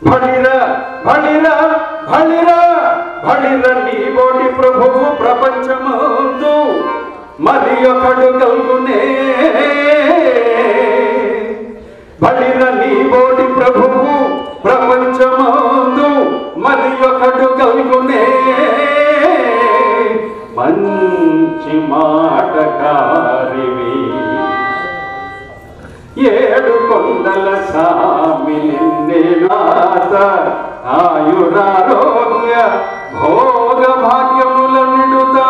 Speaker 3: భళిర భళిర భళిర భళిర నీ బోటి ప్రభువు ప్రపంచమందు మరి ఒకడు కలుగునే. భళిర నీ బోటి ప్రభువు ప్రపంచమందు మరి ఒకడు కలుగునే. మంచి మాటకారివి ఏడు కొండల సామి నిన్నేనాత ఆయురారోగ్య భోగ భాగ్యముల నిడుతా.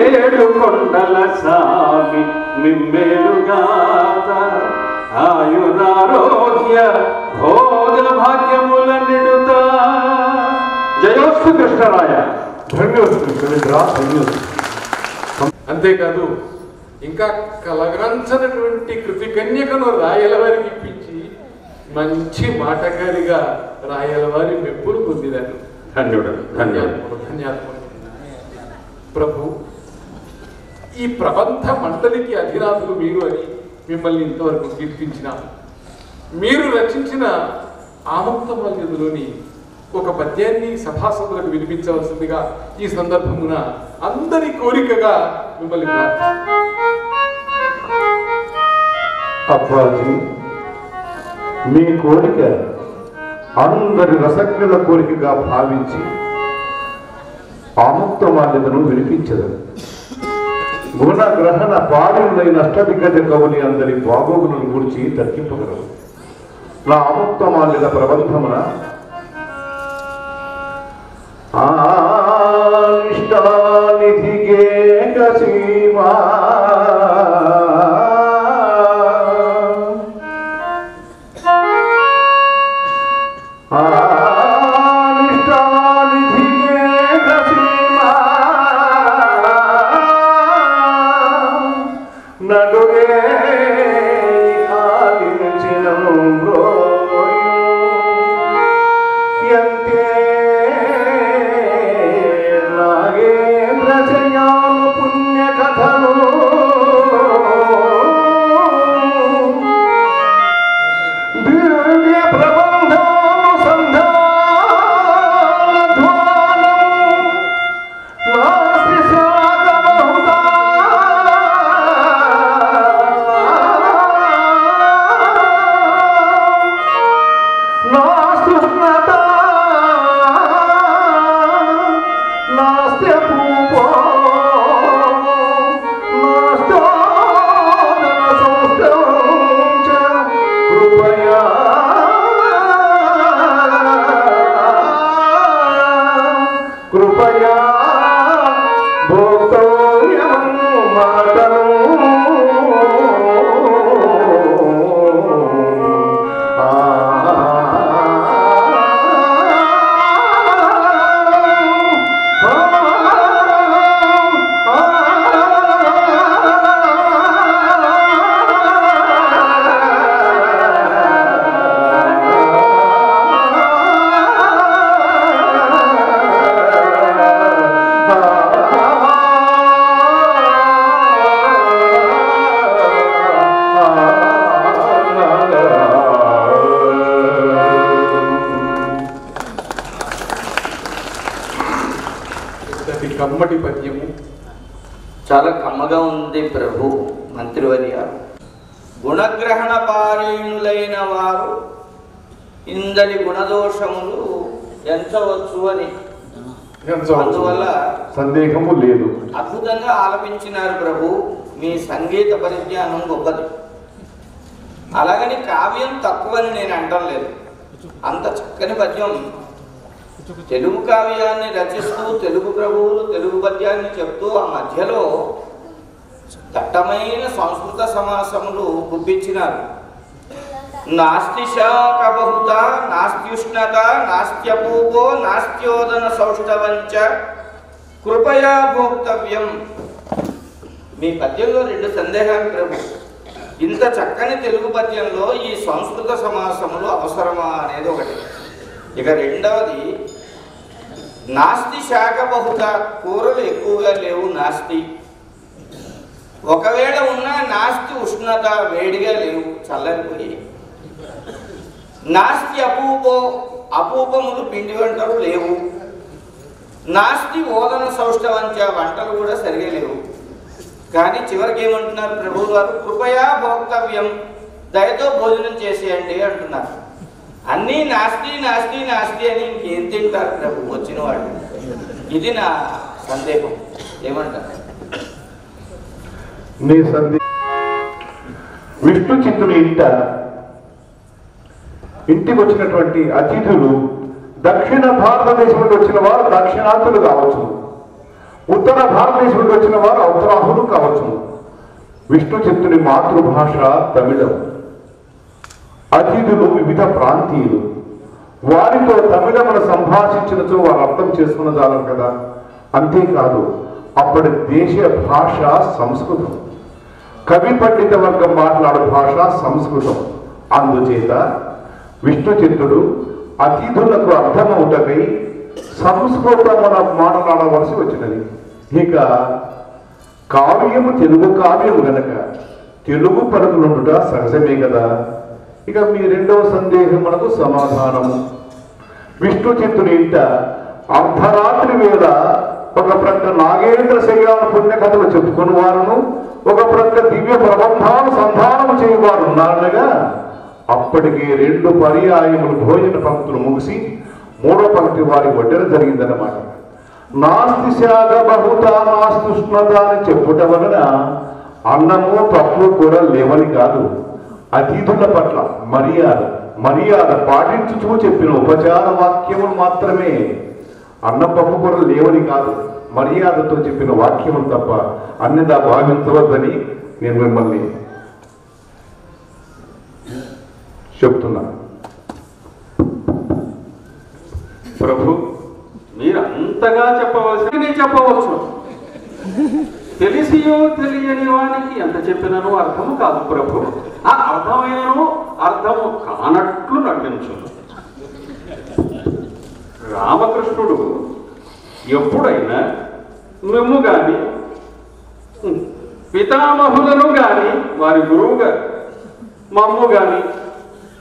Speaker 3: ఏడు కొండల సామి మిమ్మేలుగాత ఆయురారోగ్య భోగ భాగ్యముల నిడుతా. జయోస్తు కృష్ణరాయ.
Speaker 4: ధన్యోస్తు కవిద్రా, ధన్యోస్తు.
Speaker 1: అంతేకాదు ఇంకా కలగంచనటువంటి కృతి కన్యకను రాయల వారికి ఇప్పించి మంచి మాటగారిగా రాయల వారి మెప్పులు పొందినారు.
Speaker 3: ధన్యుడు, ధన్యుడు.
Speaker 1: ధన్యాత్మక ప్రభు. ఈ ప్రబంధ మండలికి అధినాథులు మీరు అని మిమ్మల్ని ఇంతవరకు కీర్తించిన మీరు రచించిన ఆముక్తమాల్యదలోని ఒక పద్యాన్ని సభాసదులకు వినిపించవలసిందిగా ఈ సందర్భమున అందరి కోరికగా మిమ్మల్ని
Speaker 4: అప్పాజీ, మీ కోరిక అందరి రసజ్ఞుల కోరికగా భావించి ఆముక్తమాల్యదను వినిపించదు. గుణగ్రహణ పాడులైన అష్టదిగ్గజ కవుని అందరి బాగోగులను గురించి తర్కింపగలరు. నా ఆముక్తమాల్యద ప్రబంధమున ఇష్టానిధిగే కసీమా
Speaker 1: కమ్మటి పద్యము.
Speaker 2: చాలా కమ్మగా ఉంది ప్రభు మంత్రివర్య. గుణగ్రహణ పారీణులైన వారు ఇందరి గుణదోషములు ఎంచవచ్చు అని అందువల్ల
Speaker 4: సందేహము లేదు.
Speaker 2: అద్భుతంగా ఆలపించినారు ప్రభు. మీ సంగీత పరిజ్ఞానం గొప్పది. అలాగని కావ్యం తక్కువని నేను అంటం లేదు. అంత చక్కని పద్యం. తెలుగు కావ్యాన్ని రచిస్తూ తెలుగు ప్రభువులు తెలుగు పద్యాన్ని చెప్తూ ఆ మధ్యలో దట్టమైన సంస్కృత సమాసములు గుప్పించినారు. నాస్తి శాఖ బహుత నాస్త్యుష్ణత నాస్త్యపూపో నాస్త్యోదన సౌష్ఠవంచ కృపయా భోక్తవ్యం. మీ పద్యంలో రెండు సందేహాలు ప్రభు. ఇంత చక్కని తెలుగు పద్యంలో ఈ సంస్కృత సమాసములు అవసరమా అనేది ఒకటి. ఇక రెండవది, నాస్తి శాఖ బహుత, కూరలు ఎక్కువగా లేవు నాస్తి. ఒకవేళ ఉన్నా నాస్తి ఉష్ణత, వేడిగా లేవు చల్లనిపోయి. నాస్తి అపూపో, అపూపములు పిండి వంటలు లేవు. నాస్తి ఓదన సౌష్ఠవంచ, వంటలు కూడా సరిగా లేవు. కానీ చివరికి ఏమంటున్నారు ప్రభువు వారు? కృపయా భోక్తవ్యం, దయతో భోజనం చేసేయండి అంటున్నారు. అన్నీ నాస్తి నాస్తి నాస్తి అని ఇంకేం తింటారు ప్రభు వచ్చిన వాళ్ళు? ఇది నా సందేహం. ఏమంటారు?
Speaker 4: నీ విష్ణు చింతుని ఇంటికి వచ్చినటువంటి అతిథులు దక్షిణ భారతదేశం నుండి వచ్చిన వారు దక్షిణాతులు కావచ్చు, ఉత్తర భారతదేశం నుండి వచ్చిన వారు ఉత్తరాహులు కావచ్చు. విష్ణు చింతుని మాతృభాష తమిళం. అతిథులు వివిధ ప్రాంతీయులు. వారితో తమిళమును సంభాషించినచో వారు అర్థం చేసుకున్న జాలం కదా. అంతేకాదు, అప్పటి దేశ భాష సంస్కృతం. కవి పండిత వర్గం మాట్లాడే భాష సంస్కృతం. అందుచేత విష్ణు చింతుడు అతిథులకు అర్థమవుటకై సంస్కృతమున మాట్లాడవలసి వచ్చినది. ఇక కావ్యము తెలుగు కావ్యము గనక తెలుగు పలుకులుండుట సహజమే కదా. ఇక మీ రెండవ సందేహమునకు సమాధానము. విష్ణు చిత్తుని ఇంట అర్ధరాత్రి వేళ ఒక ప్రక్క నాగేంద్ర శైలాన పుణ్యకథలు చెప్పుకుని వారును, ఒక ప్రక్క దివ్య ప్రబంధాలు సంధానము చేయవారు ఉన్నారనగా అప్పటికి 2 పర్యాయములు భోజన పంక్తులు ముగిసి 3వ పంక్తి వారి వడ్డన జరిగిందన్నమాట. నాస్తి శాగ బహుత నాస్తుష్ణత అని చెప్పుట వలన అన్నము పప్పు కూర లేవని కాదు, అతిథుల పట్ల మర్యాద పాటించుతూ చెప్పిన ఉపచార వాక్యములు మాత్రమే. అన్నం పప్పు కూర లేవని కాదు, మర్యాదతో చెప్పిన వాక్యములు తప్ప అన్నిదా భావించవద్దని నేను మిమ్మల్ని చెప్తున్నా.
Speaker 3: ప్రభు, మీరు అంతగా చెప్పవలసి చెప్పవచ్చు. తెలిసియో తెలియని వానికి ఎంత చెప్పినను అర్థము కాదు ప్రభు. ఆ అర్థమైనను అర్థము కానట్లు నటించు. రామకృష్ణుడు ఎప్పుడైనా మేము గాని పితామహులను గాని వారి గురువు గారు మమ్ము గాని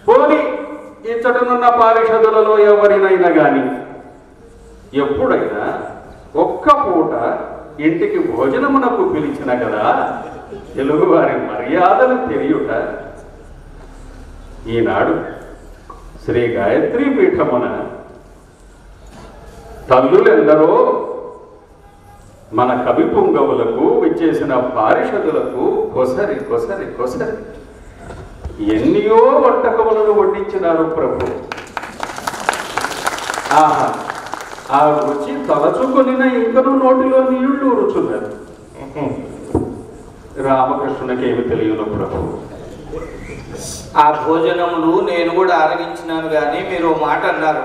Speaker 3: పోని ఇచ్చటనున్న పారిషదులలో ఎవరినైనా గాని ఎప్పుడైనా ఒక్క పూట ఇంటికి భోజనమునకు పిలిచిన కదా తెలుగు వారి మర్యాదలు తెలియుట. ఈనాడు శ్రీ గాయత్రీ పీఠమున తల్లులెందరో మన కవి పుంగవులకు విచ్చేసిన పారిషదులకు కొసరి కొసరి కొసరి ఎన్నో వంటకములను వడ్డించినారు ప్రభు. ఆహా, ఆ రుచి తలచుకొనిన ఇంకను నోటిలో నీళ్లు రుచున్నారు. రామకృష్ణునికి ఏమి తెలియదు ప్రభు.
Speaker 2: ఆ భోజనములు నేను కూడా ఆరగించినాను కానీ మీరు మాట అన్నారు,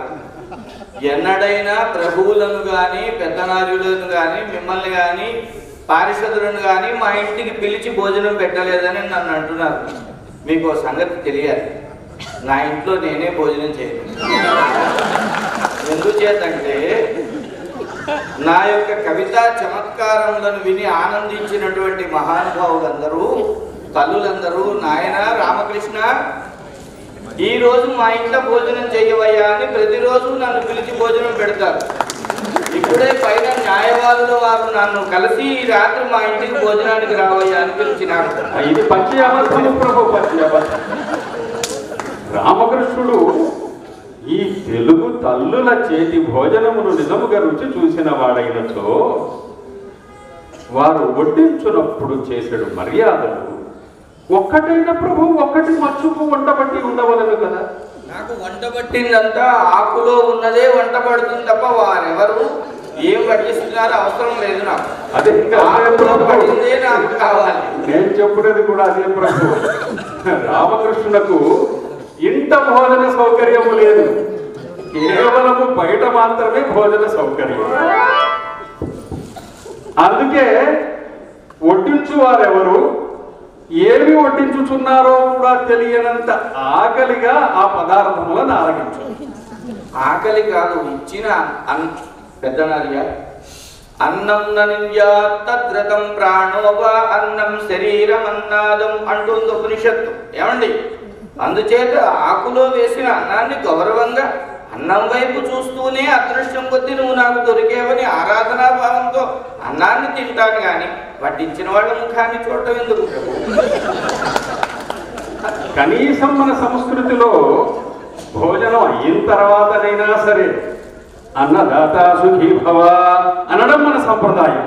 Speaker 2: ఎన్నడైనా ప్రభువులను కానీ పెద్దనార్యులను కానీ మిమ్మల్ని కానీ పారిషదులను కానీ మా ఇంటికి పిలిచి భోజనం పెట్టలేదని నన్ను అంటున్నారు. మీకు సంగతి తెలియాలి, నా ఇంట్లో నేనే భోజనం చేయను. ఎందుచేతంటే నా యొక్క కవితా చమత్కారములను విని ఆనందించినటువంటి మహానుభావులందరూ తల్లులందరూ నాయన రామకృష్ణ ఈ రోజు మా ఇంట్లో భోజనం చేయవయ్యా అని ప్రతిరోజు నన్ను పిలిచి భోజనం పెడతారు. ఇప్పుడే పైన న్యాయవాదుల వారు నన్ను కలిసి ఈ రాత్రి మా ఇంటికి భోజనానికి రావయ్యా అని పిలిచినారు.
Speaker 3: ఇది పచ్చి అబద్ధము ప్రభు, పచ్చి అబద్ధం. రామకృష్ణుడు ఈ తెలుగు తల్లుల చేతి భోజనమును నిజముగా రుచి చూసిన వాడైనచో వారు వడ్డించునప్పుడు చేసడు మర్యాదలు ఒక్కటైన ప్రభు ఒక్కటి మచ్చుకు వంటబట్టి ఉండవలను కదా.
Speaker 2: నాకు వంట పట్టిందంతా ఆకులో ఉన్నదే వంట పడుతుంది తప్ప వారెవరు ఏం వడ్డిస్తున్నారో అవసరం లేదు. నాకు
Speaker 3: అదే
Speaker 2: పడిందే నాకు కావాలి.
Speaker 3: నేను చెప్పుడేది కూడా అదే ప్రభు. రామకృష్ణునకు ఇంట భోజన సౌకర్యము లేదు, కేవలము బయట మాత్రమే భోజన సౌకర్యం. అందుకే వడ్డించు వారెవరు ఏమి వడ్డించుచున్నారో కూడా తెలియనంత ఆకలిగా ఆ పదార్థములను ఆరగించు.
Speaker 2: ఆకలి కాదు, ఇచ్చిన పెద్దనార్య అన్నం ననివ్యాత్రతం ప్రాణోవా అన్నం శరీరం అన్నాదం అంటుంది ఉపనిషత్తు. ఏమండి, అందుచేత ఆకులో వేసిన అన్నాన్ని గౌరవంగా అన్నం వైపు చూస్తూనే అదృష్టం కొద్దీ నువ్వు నాకు దొరికేవని ఆరాధనా భావంతో అన్నాన్ని తింటాను కానీ వడ్డించిన వాళ్ళ ముఖాన్ని చూడటం ఎందుకు?
Speaker 3: కనీసం మన సంస్కృతిలో భోజనం అయిన తర్వాతనైనా సరే అన్నదాత సుఖీ భవ అనడం మన సంప్రదాయం.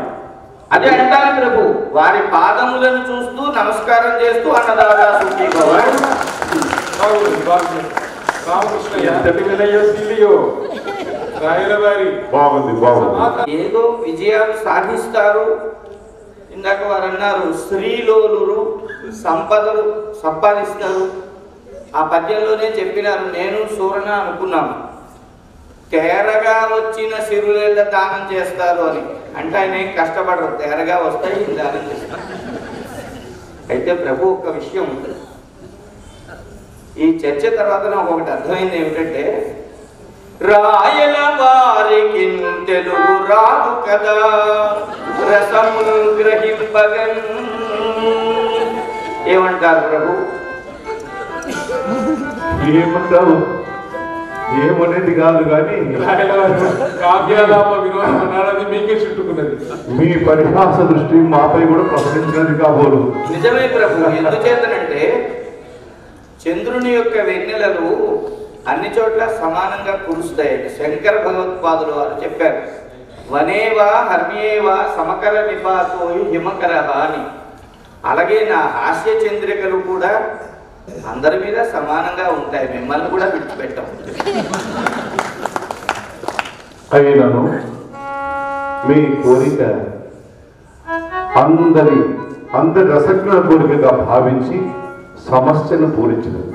Speaker 2: అదే అంటారు ప్రభు, వారి పాదములను చూస్తూ నమస్కారం చేస్తూ అన్నదాత సుఖీ భవ.
Speaker 1: రామకృష్ణ
Speaker 3: ఎంతటి వినయశీలియో
Speaker 1: రాయల వారి
Speaker 4: బాగుంది.
Speaker 2: ఏదో విజయాలు సాధిస్తారు. ఇందాక వారు అన్నారు స్త్రీలోలు సంపదలు సంపాదిస్తారు. ఆ పద్యంలోనే చెప్పినారు, నేను సూరణ అనుకున్నాను తేరగా వచ్చిన సిరులేళ్ళ దానం చేస్తారు అని. అంటే ఆయన ఏం కష్టపడరు, తేరగా వస్తాయి దానం చేస్తారు. అయితే ప్రభు ఒక విషయం ఉంటుంది, ఈ చర్చ తర్వాత నాకు ఒకటి అర్థమైంది ఏమిటంటే, రాయల వారికి తెలుగు రాదు కదా రసములు గ్రహింపగన్. ఏమంటారు ప్రభు?
Speaker 4: ఏమంటావు? ఏమనేది కాదు కానీ
Speaker 1: కావ్యాలాప వినోదం అన్నారని మీకే చుట్టుకున్నది.
Speaker 4: మీ పరిహాస దృష్టి మాపై కూడా ప్రకటించినది కాబోలు.
Speaker 2: నిజమే ప్రభు. ఎందుచేతనంటే చంద్రుని యొక్క వెన్నెలలు అన్ని చోట్ల సమానంగా కురుస్తాయని శంకర భగవత్పాదులు వారు చెప్పారు. వనేవా హర్మ్యేవా సమకర నిపాతో హిమకర అని. అలాగే నా హాస్య చంద్రికలు కూడా అందరి మీద సమానంగా ఉంటాయి, మిమ్మల్ని కూడా విడిచిపెట్టాం.
Speaker 4: అయినను మీ కోరిక అందరి రసజ్ఞ కోరికగా భావించి సమస్యను పూరించినది.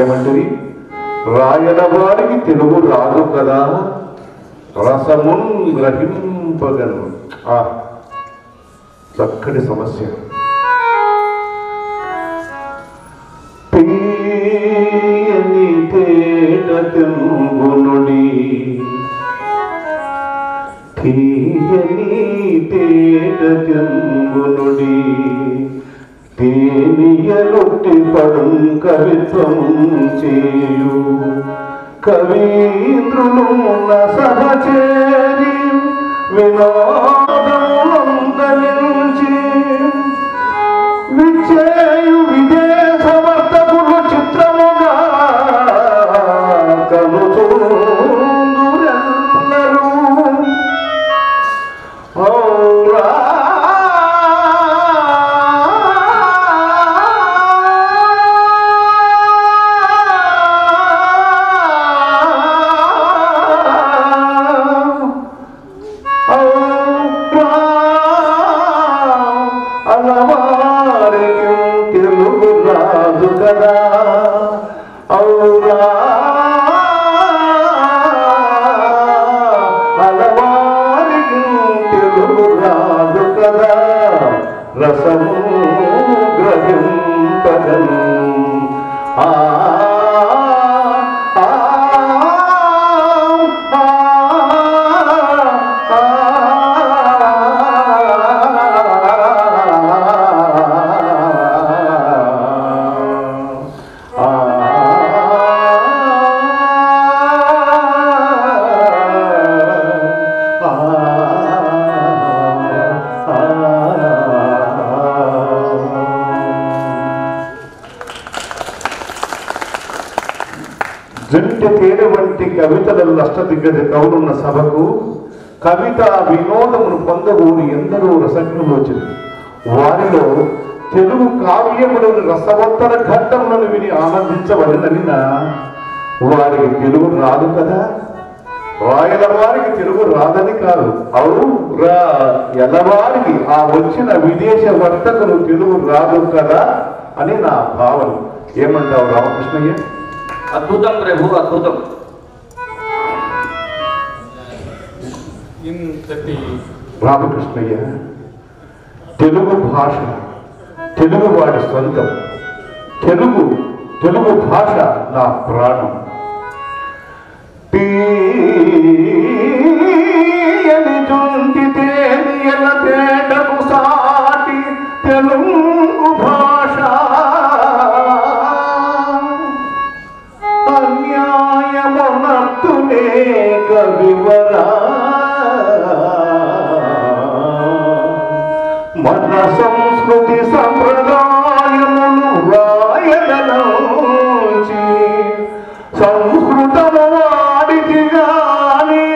Speaker 4: ఏమంటుంది? రాయల వారికి తెలుగు రాదు కదా, రసమున్ గ్రహింపగలను. చక్కటి సమస్య. తీయని తేట తెలుగునుడి, తీయని తేట తెలుగునుడి, తేనియలొట్టి పడం కవిత్వం చేయు కవీంద్రులు సహచేరి వినోదములందరించి విచ్చేయు విదేశవర్తకులు చిత్రముగా కనుచూందురెల్లరూ. ఔరా రసము గ్రహింపగన్. జంటి తేనె వంటి కవితలను అష్టదిగ్గజ కవులున్న సభకు కవిత వినోదమును పొందగూరి ఎందరో రసజ్ఞులు వచ్చింది. వారిలో తెలుగు కావ్యములను రసవంతర ఘట్టములను విని ఆనందించవలనని వారికి తెలుగు రాదు కదా. రాయల వారికి తెలుగు రాదని కాదు, ఎలవారికి ఆ వచ్చిన విదేశ వర్తకులు తెలుగు రాదు కదా అని నా భావన. ఏమంటావు రామకృష్ణయ్య?
Speaker 2: అద్భుతం ప్రభు, అద్భుతం.
Speaker 1: ఇంతటి
Speaker 4: రామకృష్ణయ్య, తెలుగు భాష తెలుగు వాడి సొంతం. తెలుగు భాష నా ప్రాణం. తీయని చుంటి తేనియల తేటకు సాటి తెలుగు భాష అన్యాయమునట్టునే కవివరా మన సంస్కృతి సంప్రదాయములు రాయలలోంచి సంస్కృతము వాడికి గాని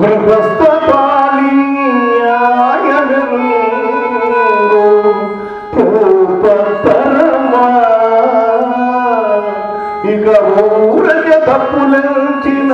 Speaker 4: గృహస్థ ఇక ఊరకే తప్పులంచిన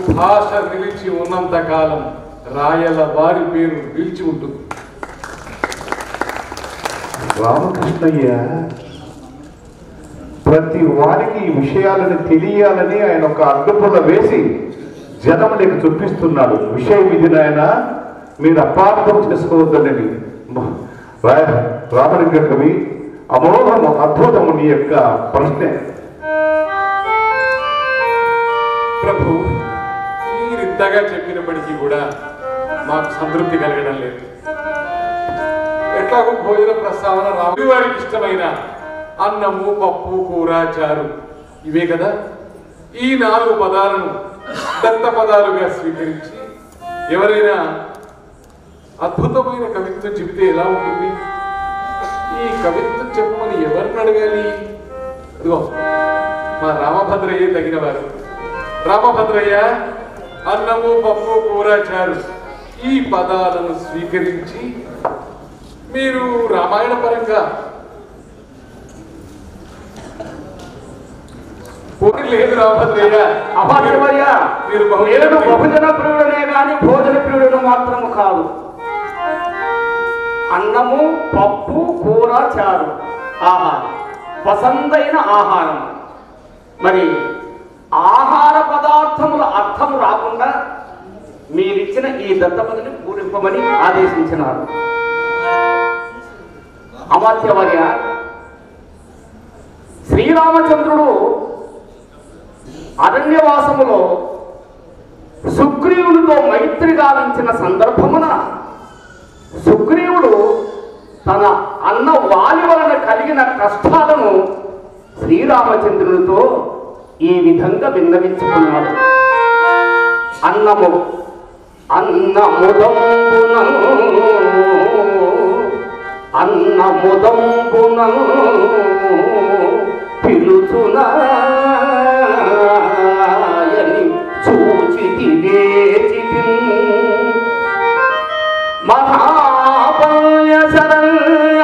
Speaker 1: భాష నిలిచి ఉన్నంత కాలం రాయల వారి పేరు నిలిచి ఉంటుంది.
Speaker 4: రామకృష్ణయ్య ప్రతి వారికి ఈ విషయాలను తెలియాలని ఆయన ఒక అడ్డుపుల్ల వేసి జనములకు చూపిస్తున్నాడు. విషయం ఇది నాయన, మీరు అపార్థం చేసుకోవద్దని. రామలింగ కవి అమోఘము అద్భుతము నీ యొక్క ప్రశ్న.
Speaker 1: ప్రభు, మీరు ఇంతగా చెప్పినప్పటికీ కూడా మాకు సంతృప్తి కలగడం లేదు. ఎట్లాగో భోజన ప్రస్తావన రాముడి వారికి ఇష్టమైన అన్నము, పప్పు, కూర, చారు ఇవే కదా. ఈ 4 పదాలను దత్త పదాలుగా స్వీకరించి ఎవరైనా అద్భుతమైన కవిత్వం చెబితే ఎలా ఉంటుంది? ఈ కవిత్వం చెప్పమని ఎవరిని అడగాలి? అదిగో మా రామభద్రయ్య తగిన వారు. రామభద్రయ్య, అన్నము, పప్పు, కూర, చారు ఈ పదాలను స్వీకరించి మీరు రామాయణ పరంగా లేదు. రామభద్రయ్య,
Speaker 5: అభాద్రయ్య,
Speaker 1: మీరు
Speaker 5: నేను బహుజన ప్రియుడనే గాని భోజన ప్రియుడు మాత్రము కాదు. అన్నము, పప్పు, కూర, చారు ఆహారం, పసందైన ఆహారం. మరి ఆహార పదార్థముల అర్థం రాకుండా మీరిచ్చిన ఈ దత్తపదిని పూరింపమని ఆదేశించినారు. అమాత్యవర్య, శ్రీరామచంద్రుడు అరణ్యవాసములో సుగ్రీవునితో మైత్రి గావించిన సందర్భమున సుగ్రీవుడు తన అన్న వాలి వలన కలిగిన కష్టాలను శ్రీరామచంద్రునితో ఈ విధంగా విన్నవించుకున్నాడు. అన్నముదంబునను పిలుచునాయని చూచితివేచి మహాపల్య శరణ్య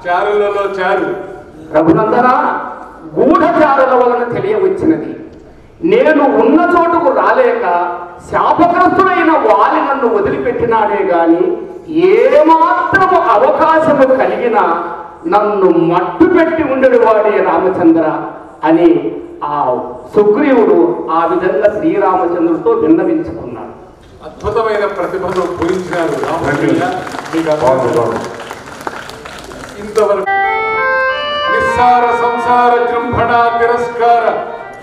Speaker 1: చారులలో చారు.
Speaker 5: రఘునందన, గూఢచారుల వలన తెలియవచ్చినది. నేను ఉన్న చోటుకు రాలేక శాపగ్రస్తుడైన వాలి నన్ను వదిలిపెట్టినాడే గాని ఏమాత్రము అవకాశము కలిగిన నన్ను మట్టు పెట్టి ఉండడు వాడే రామచంద్ర అని ఆ సుగ్రీవుడు ఆ విధంగా శ్రీరామచంద్రుడితో విన్నవించుకున్నాడు.
Speaker 1: అద్భుతమైన ప్రతిభను పూరించినారు ఇంతవరకు. నిస్సార సంసార జృంభణ తిరస్కార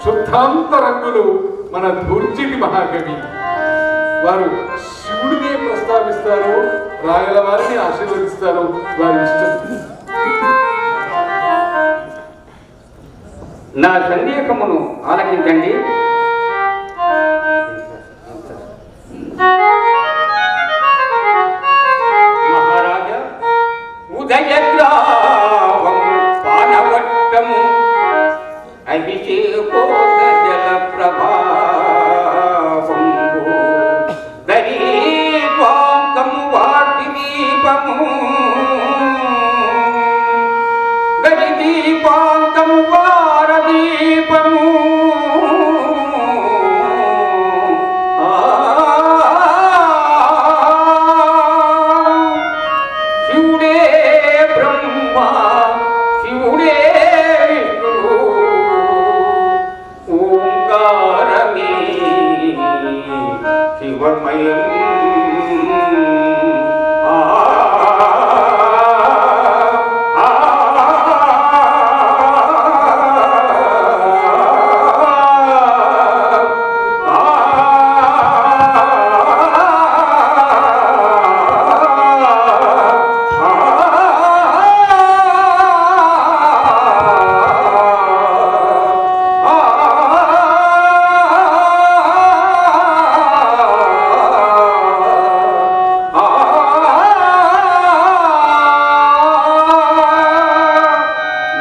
Speaker 1: శుద్ధాంతరంగులు మన ధూర్జిటి మహాకవి. వారు శివుడినే ప్రస్తావిస్తారు, రాయల వారిని ఆశీర్వదిస్తారు. వారి ఇష్టం.
Speaker 2: నా సందేహమును ఆలకించండి. మహారాజా, ఉదయగ్రామం పానవట్టము అభిషేకోద జల ప్రభావం గరీపాంకము వాటి దీపము గరి దీపాంకము వార దీపము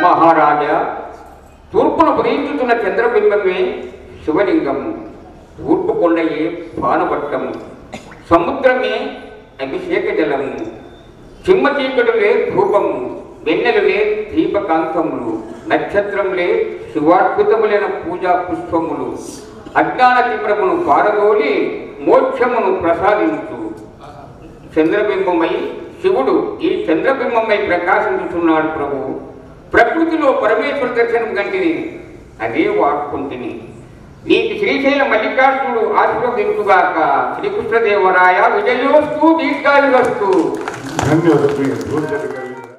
Speaker 6: మహారాజా, తూర్పున ఉదయించుతున్న చంద్రబింబమే శివలింగము, తూర్పు కొండయే పానపట్టము, సముద్రమే అభిషేక జలము, చిమ్మ చీకటులే ధూపము, వెన్నెలులే దీపకాంతములు, నక్షత్రములే శివాద్భుతములైన పూజా పుష్పములు, అజ్ఞాన తీవ్రమును పారదోలి మోక్షమును ప్రసాదించు. చంద్రబింబమై శివుడు ఈ చంద్రబింబమై ప్రకాశించుతున్నాడు ప్రభు. ప్రకృతిలో పరమేశ్వర దర్శనం కంటిని అదే వాక్కుంటిని. నీకు శ్రీశైల మల్లికార్జునుడు ఆశీర్వదించుగాక. శ్రీకృష్ణదేవరాయ విజయోస్తు దీర్ఘాయురస్తు.
Speaker 4: ధన్యవాదాలు.